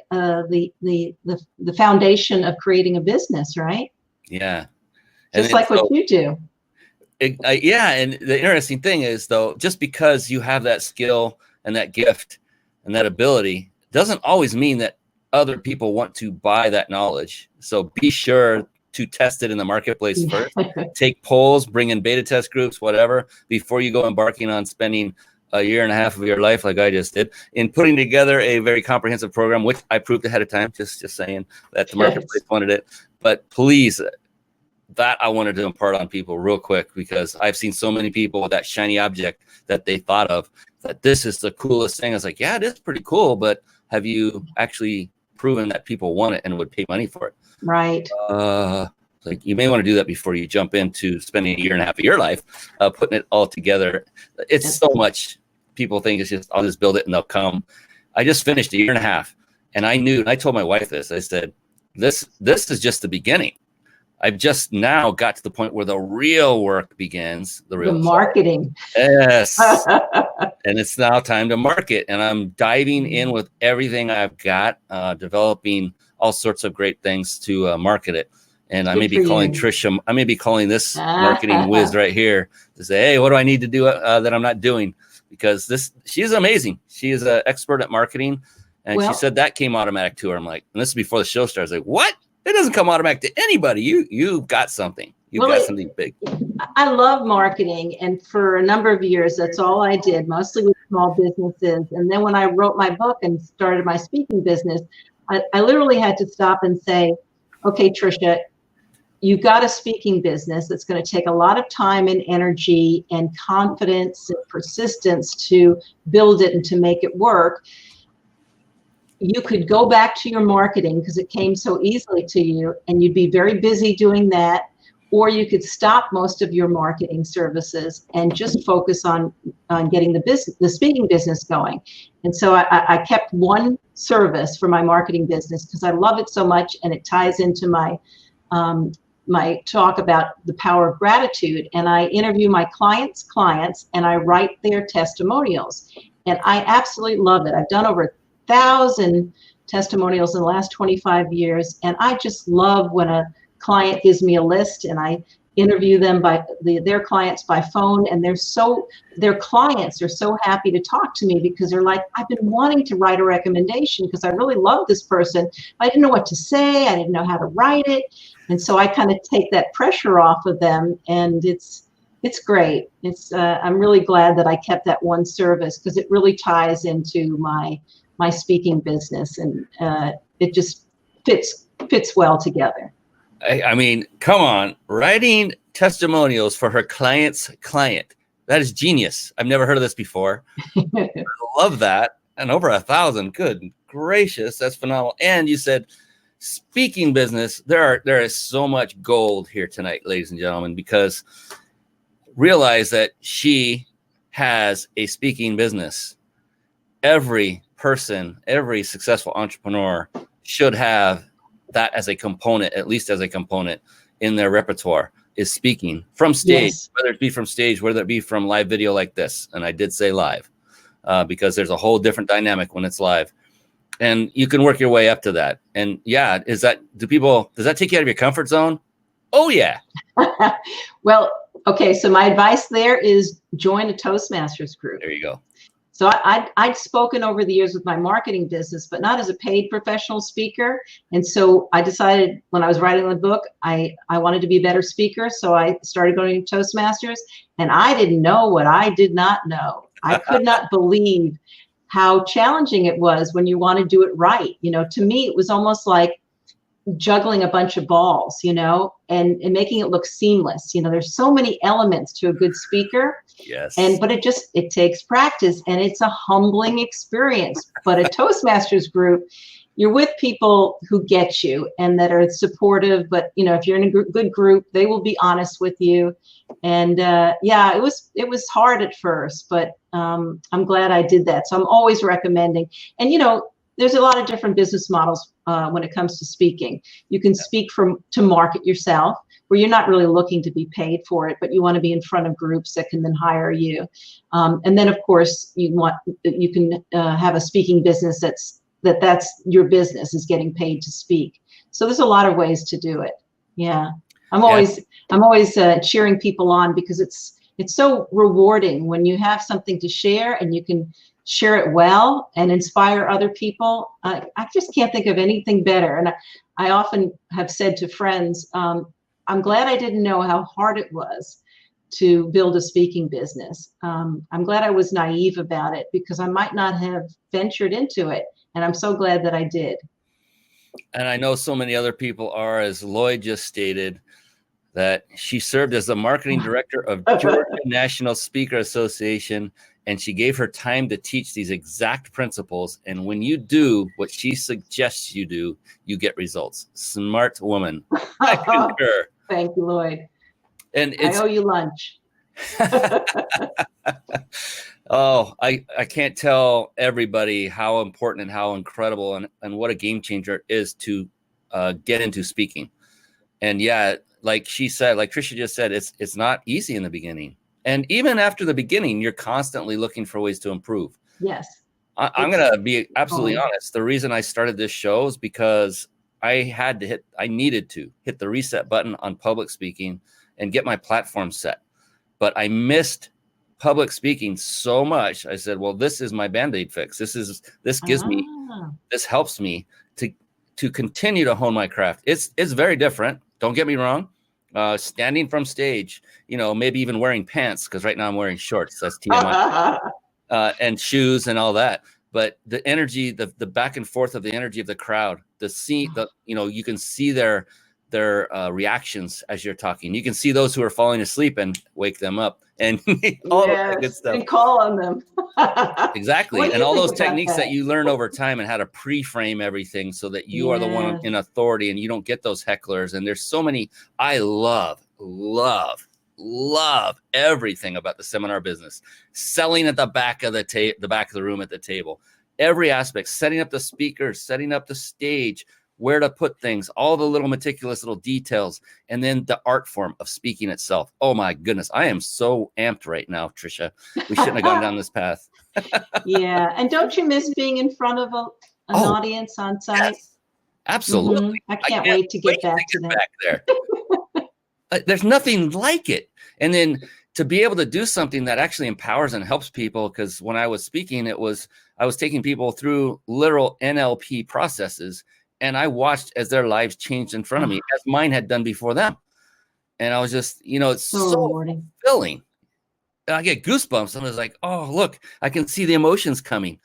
Speaker 3: foundation of creating a business, right?
Speaker 1: Yeah.
Speaker 3: Just like what you do.
Speaker 1: Yeah. And the interesting thing is, though, just because you have that skill and that gift and that ability doesn't always mean that other people want to buy that knowledge. So be sure to test it in the marketplace first. Take polls, bring in beta test groups, whatever, before you go embarking on spending a year and a half of your life, like I just did, in putting together a very comprehensive program, which I proved ahead of time, just saying that the marketplace wanted it. But please, that I wanted to impart on people real quick, because I've seen so many people with that shiny object that they thought of that this is the coolest thing. I was like, yeah, it is pretty cool, but have you actually proven that people want it and would pay money for it?
Speaker 3: Right.
Speaker 1: Like, you may want to do that before you jump into spending a year and a half of your life putting it all together. It's so much. People think it's just, I'll just build it and they'll come. I just finished a year and a half, and I knew, and I told my wife this, I said, this is just the beginning. I've just now got to the point where the real work begins, the
Speaker 3: marketing.
Speaker 1: Yes. And it's now time to market. And I'm diving in with everything I've got, developing all sorts of great things to market it. And I
Speaker 3: Good
Speaker 1: may
Speaker 3: for
Speaker 1: be calling
Speaker 3: you.
Speaker 1: Tricia. I may be calling this marketing whiz right here to say, hey, what do I need to do that I'm not doing? Because she's amazing. She is an expert at marketing. And she said that came automatic to her. I'm like, and this is before the show starts. Like, what? It doesn't come automatic to anybody. You've got something. You've got something big.
Speaker 3: I love marketing. And for a number of years, that's all I did, mostly with small businesses. And then when I wrote my book and started my speaking business, I literally had to stop and say, okay, Tricia, you've got a speaking business that's going to take a lot of time and energy and confidence and persistence to build it and to make it work. You could go back to your marketing because it came so easily to you and you'd be very busy doing that, or you could stop most of your marketing services and just focus on getting the speaking business going. And so I kept one service for my marketing business because I love it so much, and it ties into my my talk about the power of gratitude. And I interview my clients and I write their testimonials, and I absolutely love it. I've done over 1,000 testimonials in the last 25 years, and I just love when a client gives me a list and I interview them their clients by phone, and their clients are so happy to talk to me because they're like, I've been wanting to write a recommendation because I really love this person. I didn't know what to say. I didn't know how to write it. And so I kind of take that pressure off of them, and it's great. I'm really glad that I kept that one service because it really ties into my speaking business, and it just fits well together.
Speaker 1: I mean, come on, writing testimonials for her client's client. That is genius. I've never heard of this before. I love that. And over 1,000. Good gracious. That's phenomenal. And you said speaking business. There is so much gold here tonight, ladies and gentlemen, because realize that she has a speaking business. Every person, every successful entrepreneur should have that as a component, at least as a component in their repertoire, is speaking from stage, whether it be from stage, whether it be from live video like this. And I did say live because there's a whole different dynamic when it's live, and you can work your way up to that. And yeah, does that take you out of your comfort zone? Oh yeah.
Speaker 3: Well, okay. So my advice there is join a Toastmasters group.
Speaker 1: There you go.
Speaker 3: So I'd spoken over the years with my marketing business, but not as a paid professional speaker. And so I decided when I was writing the book, I wanted to be a better speaker. So I started going to Toastmasters, and I didn't know what I did not know. I could not believe how challenging it was when you want to do it right. To me, it was almost like juggling a bunch of balls, and making it look seamless. There's so many elements to a good speaker.
Speaker 1: Yes.
Speaker 3: But it takes practice, and it's a humbling experience. But a Toastmasters group, you're with people who get you and that are supportive. But if you're in a good group, they will be honest with you. And it was hard at first, but I'm glad I did that. So I'm always recommending. And there's a lot of different business models when it comes to speaking. You can speak to market yourself, where you're not really looking to be paid for it, but you want to be in front of groups that can then hire you. And then, of course, you can have a speaking business that's your business, is getting paid to speak. So there's a lot of ways to do it. Yeah, I'm always cheering people on because it's so rewarding when you have something to share and you can share it well and inspire other people. I just can't think of anything better. And I often have said to friends, I'm glad I didn't know how hard it was to build a speaking business. I'm glad I was naive about it because I might not have ventured into it. And I'm so glad that I did.
Speaker 1: And I know so many other people are, as Lloyd just stated, that she served as the marketing director of Georgia National Speaker Association, and she gave her time to teach these exact principles. And when you do what she suggests you do, you get results. Smart woman. I concur.
Speaker 3: Thank you, Lloyd.
Speaker 1: And
Speaker 3: I owe you lunch.
Speaker 1: Oh, I can't tell everybody how important and how incredible and what a game changer it is to get into speaking. And yeah, like she said, like Trisha just said, it's not easy in the beginning. And even after the beginning, you're constantly looking for ways to improve.
Speaker 3: Yes.
Speaker 1: I'm going to be absolutely honest. The reason I started this show is because I needed to hit the reset button on public speaking and get my platform set. But I missed public speaking so much. I said, well, this is my Band-Aid fix. This helps me to continue to hone my craft. It's very different. Don't get me wrong. Standing from stage, maybe even wearing pants, because right now I'm wearing shorts. That's TMI. And shoes and all that. But the energy, the back and forth of the energy of the crowd, you can see their reactions as you're talking. You can see those who are falling asleep and wake them up, and all of that good stuff.
Speaker 3: And call on them.
Speaker 1: Exactly. And all those techniques that you learn over time, and how to pre-frame everything so that you are the one in authority and you don't get those hecklers. And there's so many. I love everything about the seminar business. Selling at the back of the back of the room at the table, every aspect, setting up the speakers, setting up the stage, where to put things, all the little meticulous little details, and then the art form of speaking itself. Oh my goodness, I am so amped right now, Tricia. We shouldn't have gone down this path.
Speaker 3: Yeah, and don't you miss being in front of an audience on site?
Speaker 1: Yes, absolutely.
Speaker 3: I can't wait to get back to that.
Speaker 1: Back there. There's nothing like it. And then to be able to do something that actually empowers and helps people, because when I was speaking, I was taking people through literal NLP processes, and I watched as their lives changed in front of me, as mine had done before them. And I was just, it's so fulfilling. I get goosebumps. And I was like, oh, look, I can see the emotions coming,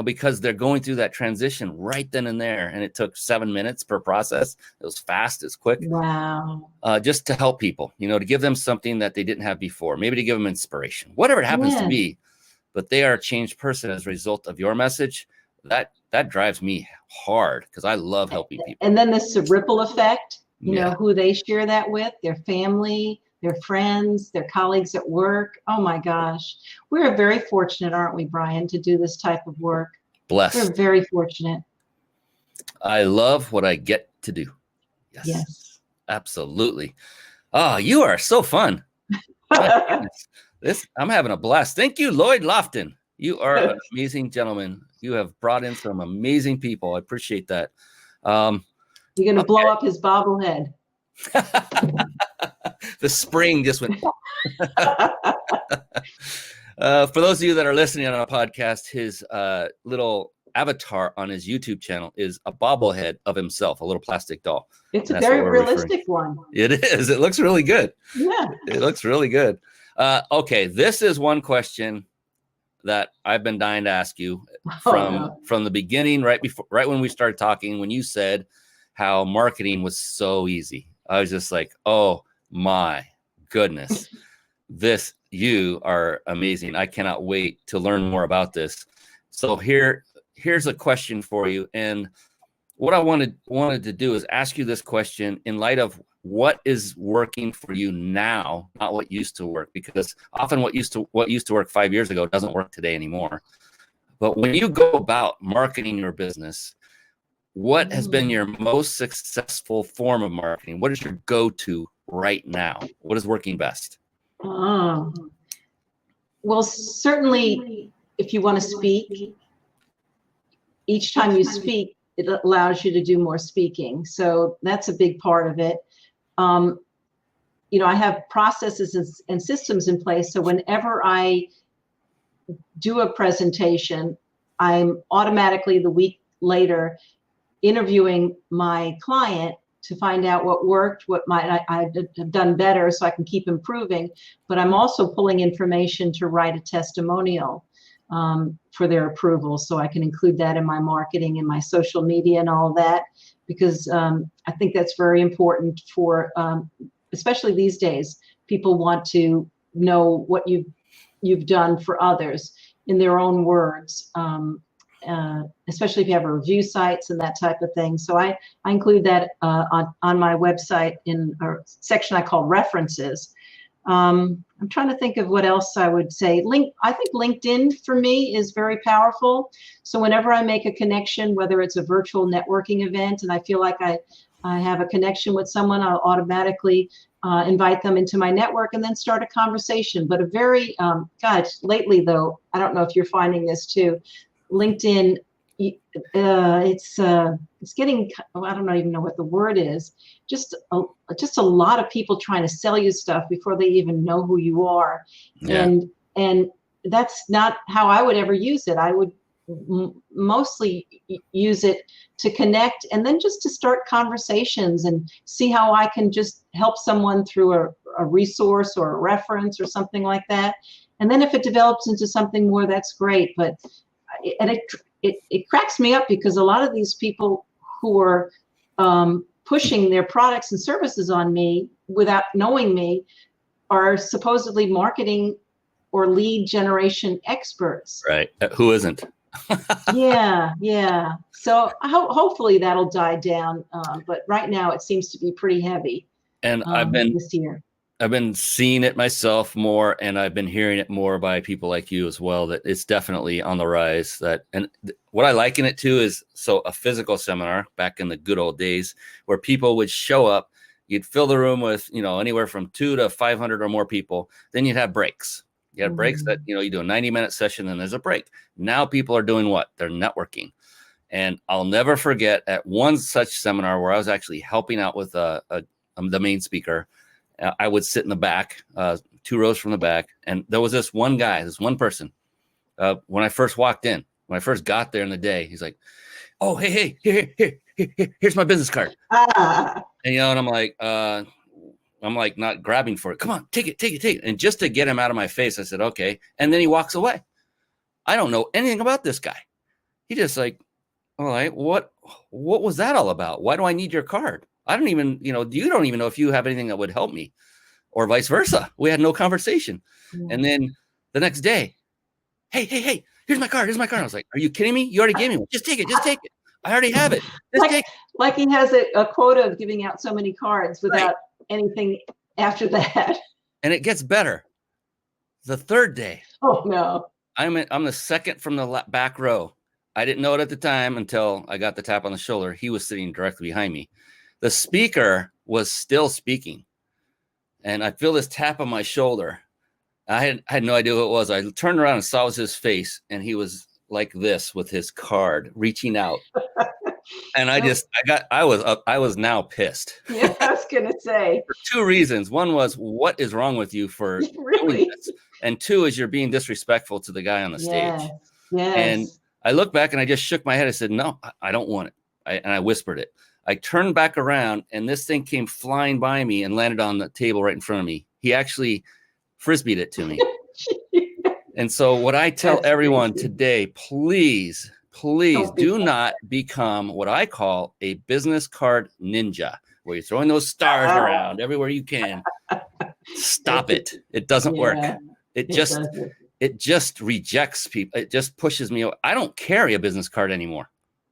Speaker 1: because they're going through that transition right then and there. And it took 7 minutes per process. It was fast, it's quick.
Speaker 3: Wow.
Speaker 1: Just to help people, to give them something that they didn't have before, maybe to give them inspiration, whatever it happens to be. But they are a changed person as a result of your message. That drives me hard, because I love helping people.
Speaker 3: And then this ripple effect, who they share that with, their family, their friends, their colleagues at work. Oh my gosh. We're very fortunate, aren't we, Brian, to do this type of work?
Speaker 1: Blessed.
Speaker 3: We're very fortunate.
Speaker 1: I love what I get to do. Yes. Absolutely. Oh, you are so fun. I'm having a blast. Thank you, Lloyd Lofton. You are an amazing gentleman. You have brought in some amazing people. I appreciate that. You're
Speaker 3: going to blow up his bobblehead.
Speaker 1: The spring just went. For those of you that are listening on a podcast, his little avatar on his YouTube channel is a bobblehead of himself, a little plastic doll.
Speaker 3: It's a very realistic one.
Speaker 1: It is. It looks really good.
Speaker 3: Yeah.
Speaker 1: It looks really good. Okay, this is one question that I've been dying to ask you from the beginning, right when we started talking, when you said how marketing was so easy. I was just like, oh my goodness, you are amazing. I cannot wait to learn more about this. So here's a question for you. And what I wanted to do is ask you this question in light of what is working for you now, not what used to work, because often what used to work 5 years ago doesn't work today anymore. But when you go about marketing your business, what has been your most successful form of marketing? What is your go-to right now? What is working best?
Speaker 3: Well, certainly if you want to speak, each time you speak, it allows you to do more speaking. So that's a big part of it. I have processes and systems in place. So whenever I do a presentation, I'm automatically the week later interviewing my client to find out what worked, what might I have done better so I can keep improving. But I'm also pulling information to write a testimonial for their approval, so I can include that in my marketing and my social media and all that, because I think that's very important for, especially these days, people want to know what you've done for others in their own words, especially if you have a review sites and that type of thing. So I include that on my website in a section I call references. I'm trying to think of what else I would say. I think LinkedIn for me is very powerful. So whenever I make a connection, whether it's a virtual networking event and I feel like I have a connection with someone, I'll automatically invite them into my network and then start a conversation. But a very, lately though, I don't know if you're finding this too, LinkedIn it's getting, I don't even know what the word is, just a lot of people trying to sell you stuff before they even know who you are.
Speaker 1: Yeah.
Speaker 3: And that's not how I would ever use it. I would mostly use it to connect, and then just to start conversations and see how I can just help someone through a resource or a reference or something like that. And then if it develops into something more, that's great. But and it cracks me up, because a lot of these people who are pushing their products and services on me without knowing me are supposedly marketing or lead generation experts.
Speaker 1: Right. Who isn't?
Speaker 3: Yeah. So hopefully that'll die down. But right now it seems to be pretty heavy
Speaker 1: And
Speaker 3: this year.
Speaker 1: I've been seeing it myself more, and I've been hearing it more by people like you as well, that it's definitely on the rise. What I liken it to is, so a physical seminar back in the good old days where people would show up, you'd fill the room with, anywhere from 200 to 500 or more people. Then you'd have breaks. You had breaks that, you do a 90-minute session and there's a break. Now people are doing what? They're networking. And I'll never forget at one such seminar where I was actually helping out with the main speaker. I would sit in the back, 2 rows from the back. And there was this one guy, this one person, when I first walked in, when I first got there in the day, he's like, "Oh, hey, here's my business card." And, and I'm like not grabbing for it. "Come on, take it. And just to get him out of my face, I said, "Okay." And then he walks away. I don't know anything about this guy. He just like, "All right, what was that all about? Why do I need your card? I don't even, you don't even know if you have anything that would help me," or vice versa. We had no conversation. Yeah. And then the next day, hey, here's my card. I was like, "Are you kidding me? You already gave me one. Just take it. I already have it.
Speaker 3: Like he has a quota of giving out so many cards without anything after that.
Speaker 1: And it gets better. The third day.
Speaker 3: Oh, no.
Speaker 1: I'm the second from the back row. I didn't know it at the time until I got the tap on the shoulder. He was sitting directly behind me. The speaker was still speaking, and I feel this tap on my shoulder. I had no idea who it was. I turned around and saw it was his face, and he was like this with his card, reaching out. And I was now pissed.
Speaker 3: Yeah, I was gonna say.
Speaker 1: For 2 reasons. One was, what is wrong with you for doing this? And 2 is you're being disrespectful to the guy on the stage.
Speaker 3: Yes.
Speaker 1: And I looked back and I just shook my head. I said, "No, I don't want it." And I whispered it. I turned back around and this thing came flying by me and landed on the table right in front of me. He actually frisbeed it to me. And so what I tell everyone today, please do not become what I call a business card ninja, where you're throwing those stars around everywhere you can. Stop it. It doesn't work. It just rejects people. It just pushes me. I don't carry a business card anymore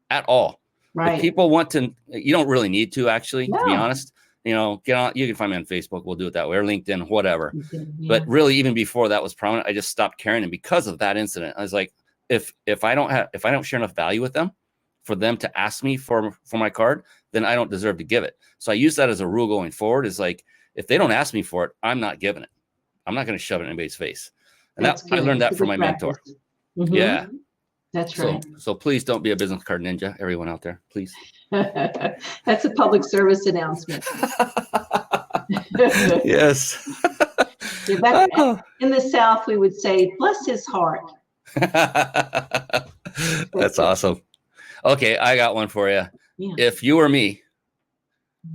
Speaker 1: at all. Right. If people want to, you don't really need to, actually, to be honest. Get on, you can find me on Facebook. We'll do it that way, or LinkedIn, whatever. Yeah. But really, even before that was prominent, I just stopped carrying them because of that incident. I was like, if I don't share enough value with them for them to ask me for my card, then I don't deserve to give it. So I use that as a rule going forward. Is like, if they don't ask me for it, I'm not giving it. I'm not going to shove it in anybody's face. And I learned that from my mentor. Mm-hmm. Yeah.
Speaker 3: That's right.
Speaker 1: So please don't be a business card ninja, everyone out there, please.
Speaker 3: That's a public service announcement.
Speaker 1: Yes.
Speaker 3: Back in the South, we would say, "Bless his heart."
Speaker 1: That's awesome. Okay, I got one for you. Yeah. If you were me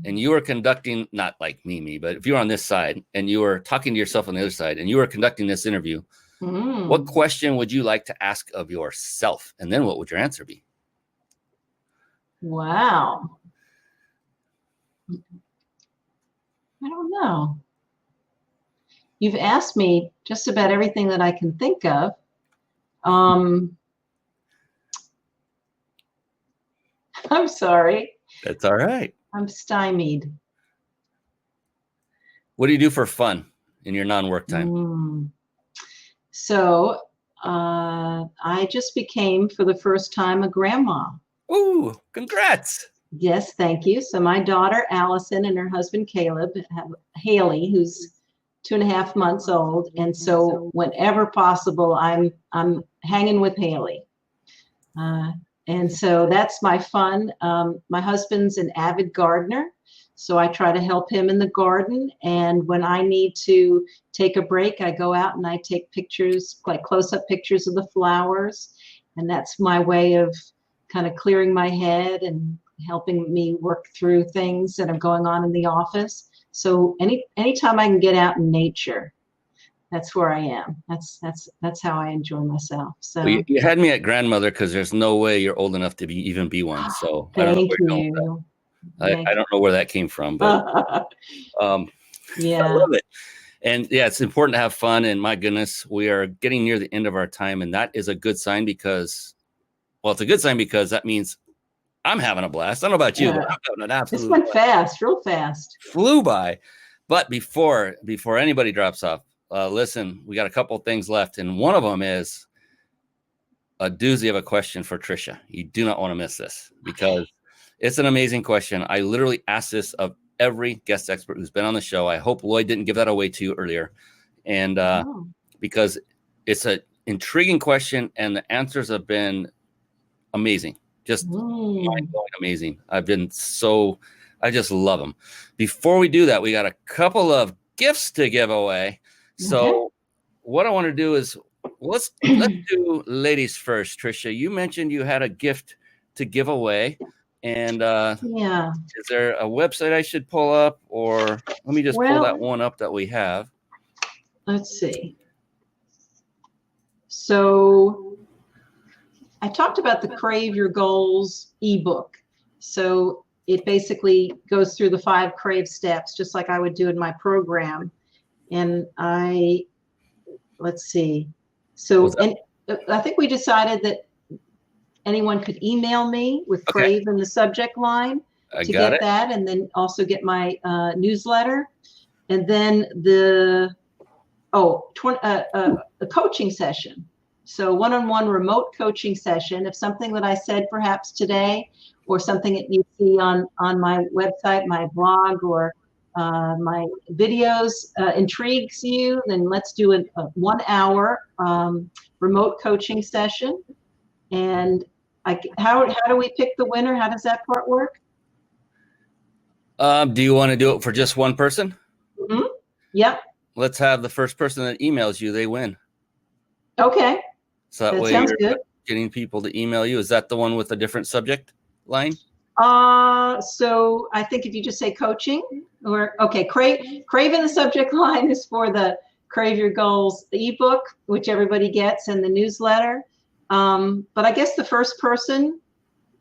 Speaker 1: and you were conducting, not like me, but if you were on this side and you were talking to yourself on the other side and you were conducting this interview, what question would you like to ask of yourself? And then what would your answer be?
Speaker 3: Wow. I don't know. You've asked me just about everything that I can think of. I'm sorry.
Speaker 1: That's all right.
Speaker 3: I'm stymied.
Speaker 1: What do you do for fun in your non-work time?
Speaker 3: So I just became, for the first time, a grandma.
Speaker 1: Ooh, congrats.
Speaker 3: Yes, thank you. So my daughter, Allison, and her husband, Caleb, have Haley, who's 2.5 months old. And so whenever possible, I'm hanging with Haley. And so that's my fun. My husband's an avid gardener, so I try to help him in the garden. And when I need to take a break, I go out and I take pictures, like close-up pictures of the flowers. And that's my way of kind of clearing my head and helping me work through things that are going on in the office. So anytime I can get out in nature, that's where I am. That's how I enjoy myself. So
Speaker 1: Well, you had me at grandmother because there's no way you're old enough to even be one. So I don't know
Speaker 3: thank
Speaker 1: where you're going with
Speaker 3: you.
Speaker 1: that. I don't know where that came from, but I
Speaker 3: Yeah.
Speaker 1: love it. And yeah, it's important to have fun. And my goodness, we are getting near the end of our time. And that is a good sign because, well, it's a good sign because that means I'm having a blast. I don't know about you, but I'm having an
Speaker 3: This
Speaker 1: absolute
Speaker 3: went
Speaker 1: blast.
Speaker 3: fast, real fast.
Speaker 1: Flew by. But before anybody drops off, listen, we got a couple of things left. And one of them is a doozy of a question for Tricia. You do not want to miss this because it's an amazing question. I literally asked this of every guest expert who's been on the show. I hope Lloyd didn't give that away to you earlier. And because it's an intriguing question and the answers have been amazing. Just mind-blowing amazing. I just love them. Before we do that, we got a couple of gifts to give away. So what I want to do is let's do ladies first. Tricia, you mentioned you had a gift to give away. And is there a website I should pull up, or let me just pull that one up that we have?
Speaker 3: Let's see. So I talked about the Crave Your Goals ebook. So it basically goes through the 5 Crave steps, just like I would do in my program. And let's see. So I think we decided that anyone could email me with Crave in the subject line to get that, and then also get my newsletter. And then the coaching session. So one-on-one remote coaching session. If something that I said perhaps today or something that you see on my website, my blog, or my videos intrigues you, then let's do a 1-hour remote coaching session. And how do we pick the winner? How does that part work?
Speaker 1: Do you want to do it for just one person?
Speaker 3: Mm-hmm. Yep.
Speaker 1: Let's have the first person that emails you, they win.
Speaker 3: Okay.
Speaker 1: So that way
Speaker 3: sounds
Speaker 1: you're
Speaker 3: good.
Speaker 1: getting people to email you. Is that the one with a different subject line?
Speaker 3: So I think if you just say coaching, or Crave in the subject line is for the Crave Your Goals ebook, which everybody gets, in the newsletter. But I guess the first person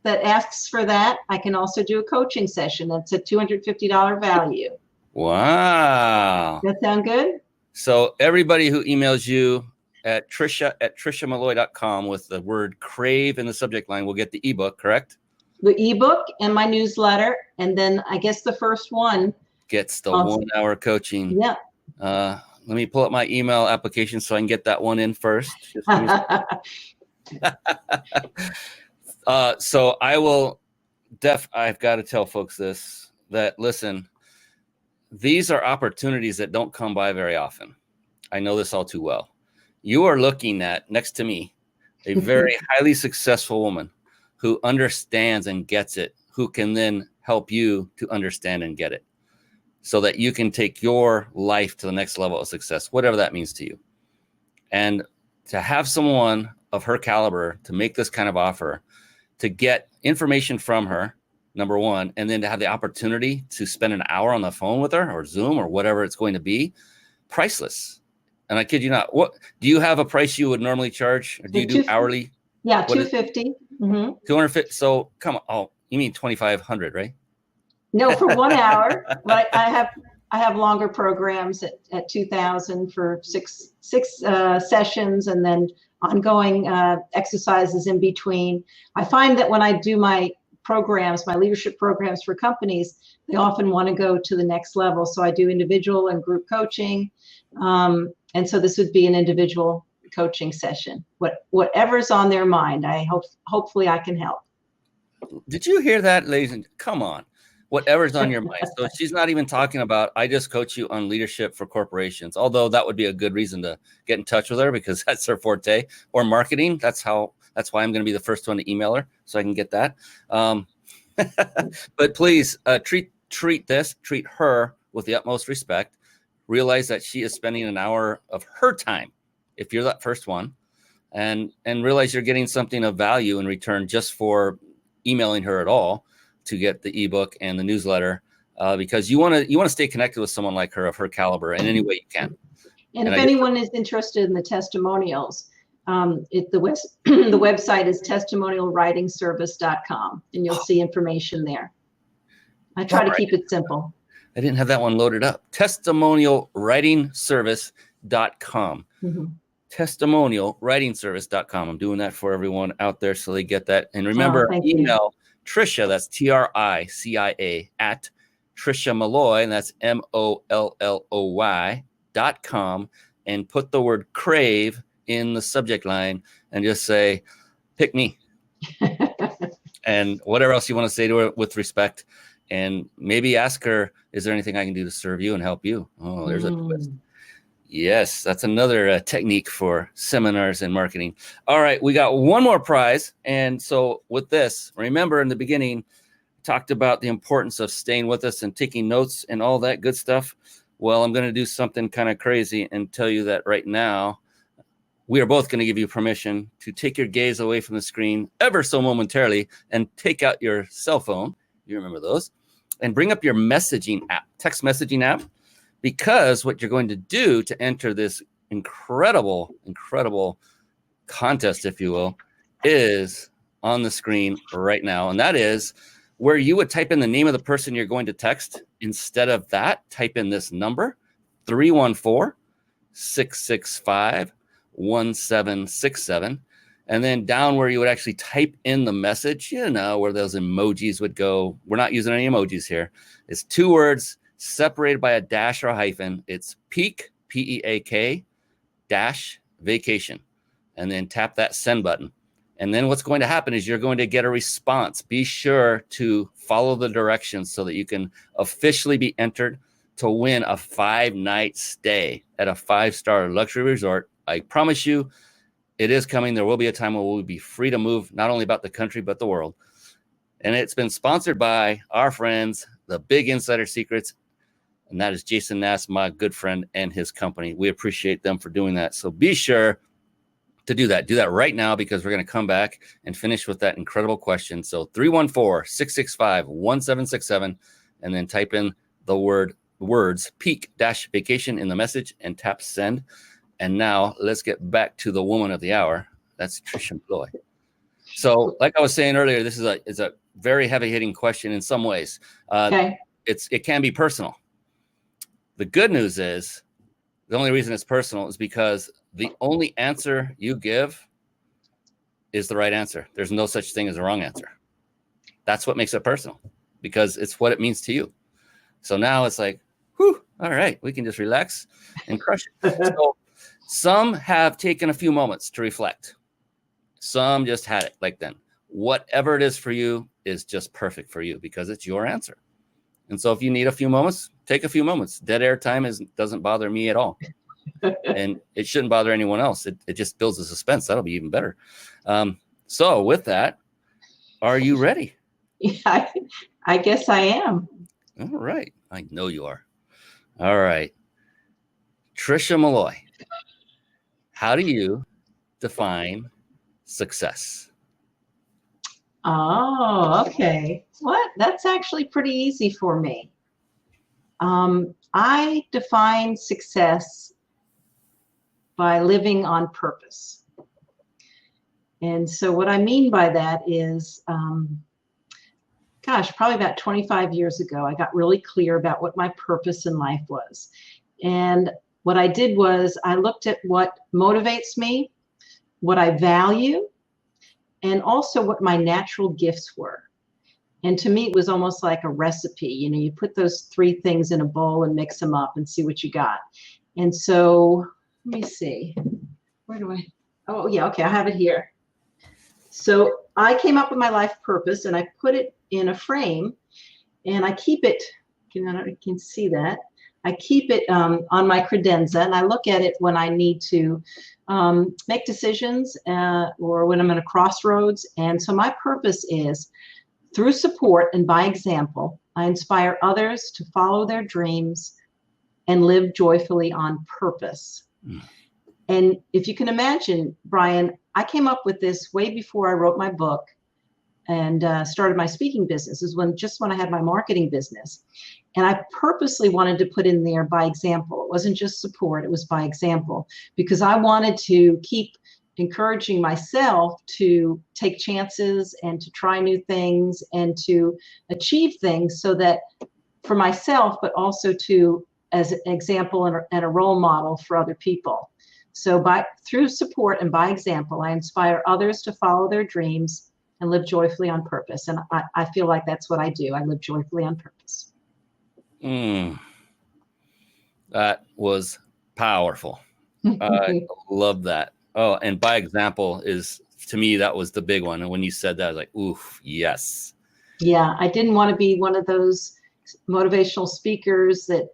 Speaker 3: that asks for that, I can also do a coaching session. That's a $250 value.
Speaker 1: Wow.
Speaker 3: That sound good?
Speaker 1: So everybody who emails you at triciamolloy.com with the word Crave in the subject line will get the ebook, correct?
Speaker 3: The ebook and my newsletter. And then I guess the first one
Speaker 1: gets the 1-hour coaching.
Speaker 3: Yeah.
Speaker 1: Let me pull up my email application so I can get that one in first. So I will I've got to tell folks this, that listen, these are opportunities that don't come by very often. I know this all too well. You are looking at, next to me, a very highly successful woman who understands and gets it, who can then help you to understand and get it so that you can take your life to the next level of success, whatever that means to you. And to have someone of her caliber to make this kind of offer, to get information from her, number one, and then to have the opportunity to spend an hour on the phone with her or Zoom or whatever it's going to be, priceless. And I kid you not. What do you have a price you would normally charge? Or do you do hourly?
Speaker 3: Yeah, $250. Mm-hmm.
Speaker 1: 250. So come on. Oh, you mean 2,500, right?
Speaker 3: No, for 1 hour. But I have longer programs at 2,000 for six sessions, and then ongoing exercises in between. I find that when I do my programs, my leadership programs for companies, they often want to go to the next level. So I do individual and group coaching. And so this would be an individual coaching session. Whatever's on their mind, hopefully I can help.
Speaker 1: Did you hear that, ladies? Come on. Whatever's on your mind. So she's not even talking about, I just coach you on leadership for corporations, although that would be a good reason to get in touch with her because that's her forte, or marketing. That's That's why I'm going to be the first one to email her so I can get that. But please treat her with the utmost respect. Realize that she is spending an hour of her time, if you're that first one, and realize you're getting something of value in return just for emailing her at all to get the ebook and the newsletter, because you want to stay connected with someone like her, of her caliber, in any way you can.
Speaker 3: And if anyone is interested in the testimonials, the website is testimonialwritingservice.com, and you'll see information there. I try to keep it simple.
Speaker 1: I didn't have that one loaded up. Testimonialwritingservice.com. Mm-hmm. Testimonialwritingservice.com. I'm doing that for everyone out there so they get that. And remember, email Tricia, that's Tricia, at Tricia Molloy, and that's MOLLOY.com, and put the word crave in the subject line and just say, pick me. And whatever else you want to say to her with respect. And maybe ask her, is there anything I can do to serve you and help you? Oh, there's a twist. Yes, that's another technique for seminars and marketing. All right, we got one more prize. And so with this, remember in the beginning, talked about the importance of staying with us and taking notes and all that good stuff. Well, I'm going to do something kind of crazy and tell you that right now, we are both going to give you permission to take your gaze away from the screen ever so momentarily and take out your cell phone. You remember those? And bring up your messaging app, text messaging app, because what you're going to do to enter this incredible contest, if you will, is on the screen right now. And that is where you would type in the name of the person you're going to text. Instead of that, type in this number, 314-665-1767. And then down where you would actually type in the message, where those emojis would go. We're not using any emojis here. It's 2 words separated by a dash or a hyphen. It's peak, P-E-A-K, dash, vacation. And then tap that send button. And then what's going to happen is you're going to get a response. Be sure to follow the directions so that you can officially be entered to win a 5-night stay at a 5-star luxury resort. I promise you, it is coming. There will be a time where we'll be free to move, not only about the country, but the world. And it's been sponsored by our friends, the Big Insider Secrets. And that is Jason Nass, my good friend, and his company. We appreciate them for doing that. So be sure to do that. Do that right now, because we're going to come back and finish with that incredible question. So 314-665-1767, and then type in the words peak-vacation in the message and tap send. And now let's get back to the woman of the hour. That's Tricia Molloy. So like I was saying earlier, this is a very heavy-hitting question in some ways. It can be personal. The good news is the only reason it's personal is because the only answer you give is the right answer. There's no such thing as a wrong answer. That's what makes it personal, because it's what it means to you. So now it's like, whew, all right, we can just relax and crush it. So some have taken a few moments to reflect. Some just had it like then. Whatever it is for you is just perfect for you, because it's your answer. And so if you need a few moments, take a few moments. Dead air time doesn't bother me at all. And it shouldn't bother anyone else. It just builds the suspense. That'll be even better. So with that, are you ready?
Speaker 3: Yeah, I guess I am.
Speaker 1: All right. I know you are. All right. Tricia Molloy, how do you define success?
Speaker 3: Oh, okay. What? That's actually pretty easy for me. I define success by living on purpose. And so what I mean by that is, probably about 25 years ago, I got really clear about what my purpose in life was. And what I did was I looked at what motivates me, what I value, and also what my natural gifts were. And to me, it was almost like a recipe. You put those 3 things in a bowl and mix them up and see what you got. And so, let me see. Where do I? Oh, yeah, okay, I have it here. So I came up with my life purpose, and I put it in a frame, and I keep it. I don't know if you can see that. I keep it on my credenza, and I look at it when I need to make decisions or when I'm in a crossroads. And so my purpose is, through support and by example, I inspire others to follow their dreams and live joyfully on purpose. Mm. And if you can imagine, Brian, I came up with this way before I wrote my book and started my speaking business. Is when I had my marketing business. And I purposely wanted to put in there by example. It wasn't just support, it was by example, because I wanted to keep encouraging myself to take chances and to try new things and to achieve things, so that for myself, but also to as an example and a role model for other people. So through support and by example, I inspire others to follow their dreams and live joyfully on purpose. And I feel like that's what I do. I live joyfully on purpose.
Speaker 1: That was powerful. I love that. Oh, and by example is, to me, that was the big one. And when you said that, I was like, oof, yes. Yeah,
Speaker 3: I didn't want to be one of those motivational speakers that,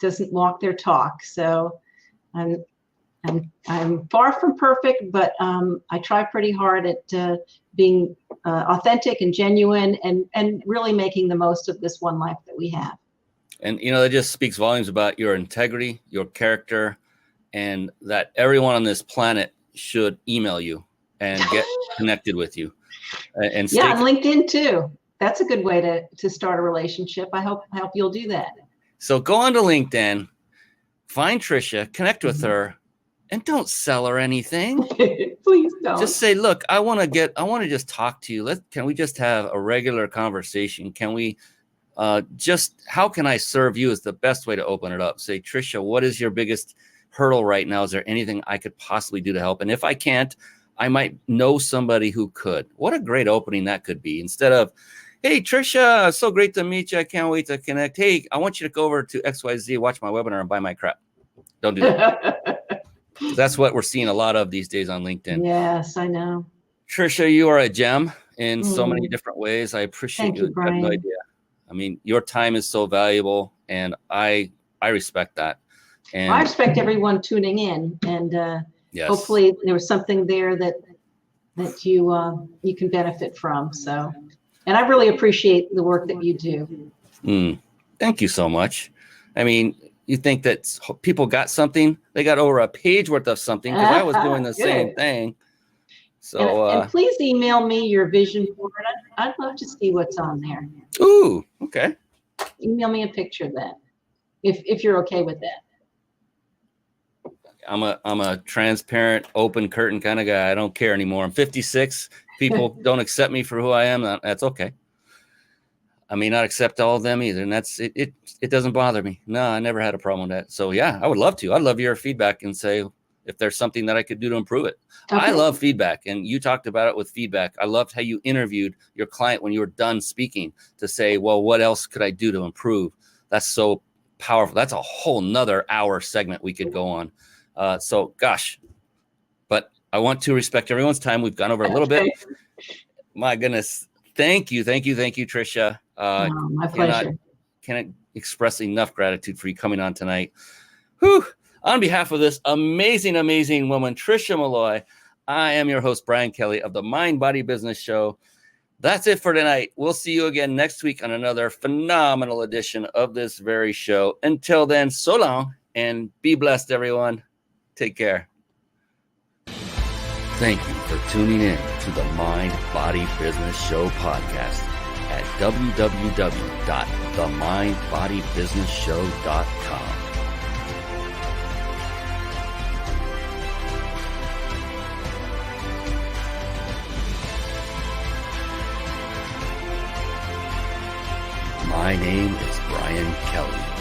Speaker 3: doesn't walk their talk. So I'm far from perfect, but I try pretty hard at being authentic and genuine and really making the most of this one life that we have.
Speaker 1: And, that just speaks volumes about your integrity, your character, and that everyone on this planet should email you and get connected with you. And
Speaker 3: yeah, and LinkedIn too. That's a good way to start a relationship. I hope you'll do that.
Speaker 1: So go on to LinkedIn, find Tricia, connect with her, and don't sell her anything.
Speaker 3: Please don't.
Speaker 1: Just say, look, I want to just talk to you. Can we just have a regular conversation? Can we how can I serve you is the best way to open it up. Say, Tricia, what is your biggest hurdle right now? Is there anything I could possibly do to help? And if I can't, I might know somebody who could. What a great opening that could be. Instead of, hey, Tricia, so great to meet you. I can't wait to connect. Hey, I want you to go over to XYZ, watch my webinar, and buy my crap. Don't do that. That's what we're seeing a lot of these days on LinkedIn.
Speaker 3: Yes, I know.
Speaker 1: Tricia, you are a gem in so many different ways. I appreciate
Speaker 3: Thank you, Brian.
Speaker 1: I have no idea. I mean, your time is so valuable, and I respect that. And
Speaker 3: I respect everyone tuning in, and
Speaker 1: yes.
Speaker 3: Hopefully there was something there that you can benefit from. So, and I really appreciate the work that you do.
Speaker 1: Thank you so much. I mean, you think that people got something? They got over a page worth of something, because I was doing the same thing. So,
Speaker 3: and please email me your vision board. I'd love to see what's on there.
Speaker 1: Ooh, okay.
Speaker 3: Email me a picture of that, if you're okay with that.
Speaker 1: I'm a transparent, open curtain kind of guy. I don't care anymore. I'm 56. People don't accept me for who I am. That's okay. I may not accept all of them either, and that's it. It doesn't bother me. No, I never had a problem with that. So yeah, I would love to. I'd love your feedback and say if there's something that I could do to improve it. Okay. I love feedback, and you talked about it with feedback. I loved how you interviewed your client when you were done speaking to say, well, what else could I do to improve? That's so powerful. That's a whole nother hour segment we could go on. So gosh, but I want to respect everyone's time. We've gone over a little bit. My goodness. Thank you, Tricia.
Speaker 3: My pleasure.
Speaker 1: Cannot express enough gratitude for you coming on tonight. Whew. On behalf of this amazing, amazing woman, Tricia Molloy, I am your host, Brian Kelly of the Mind Body Business Show. That's it for tonight. We'll see you again next week on another phenomenal edition of this very show. Until then, so long and be blessed, everyone. Take care. Thank you for tuning in to the Mind Body Business Show podcast at www.themindbodybusinessshow.com. My name is Brian Kelly.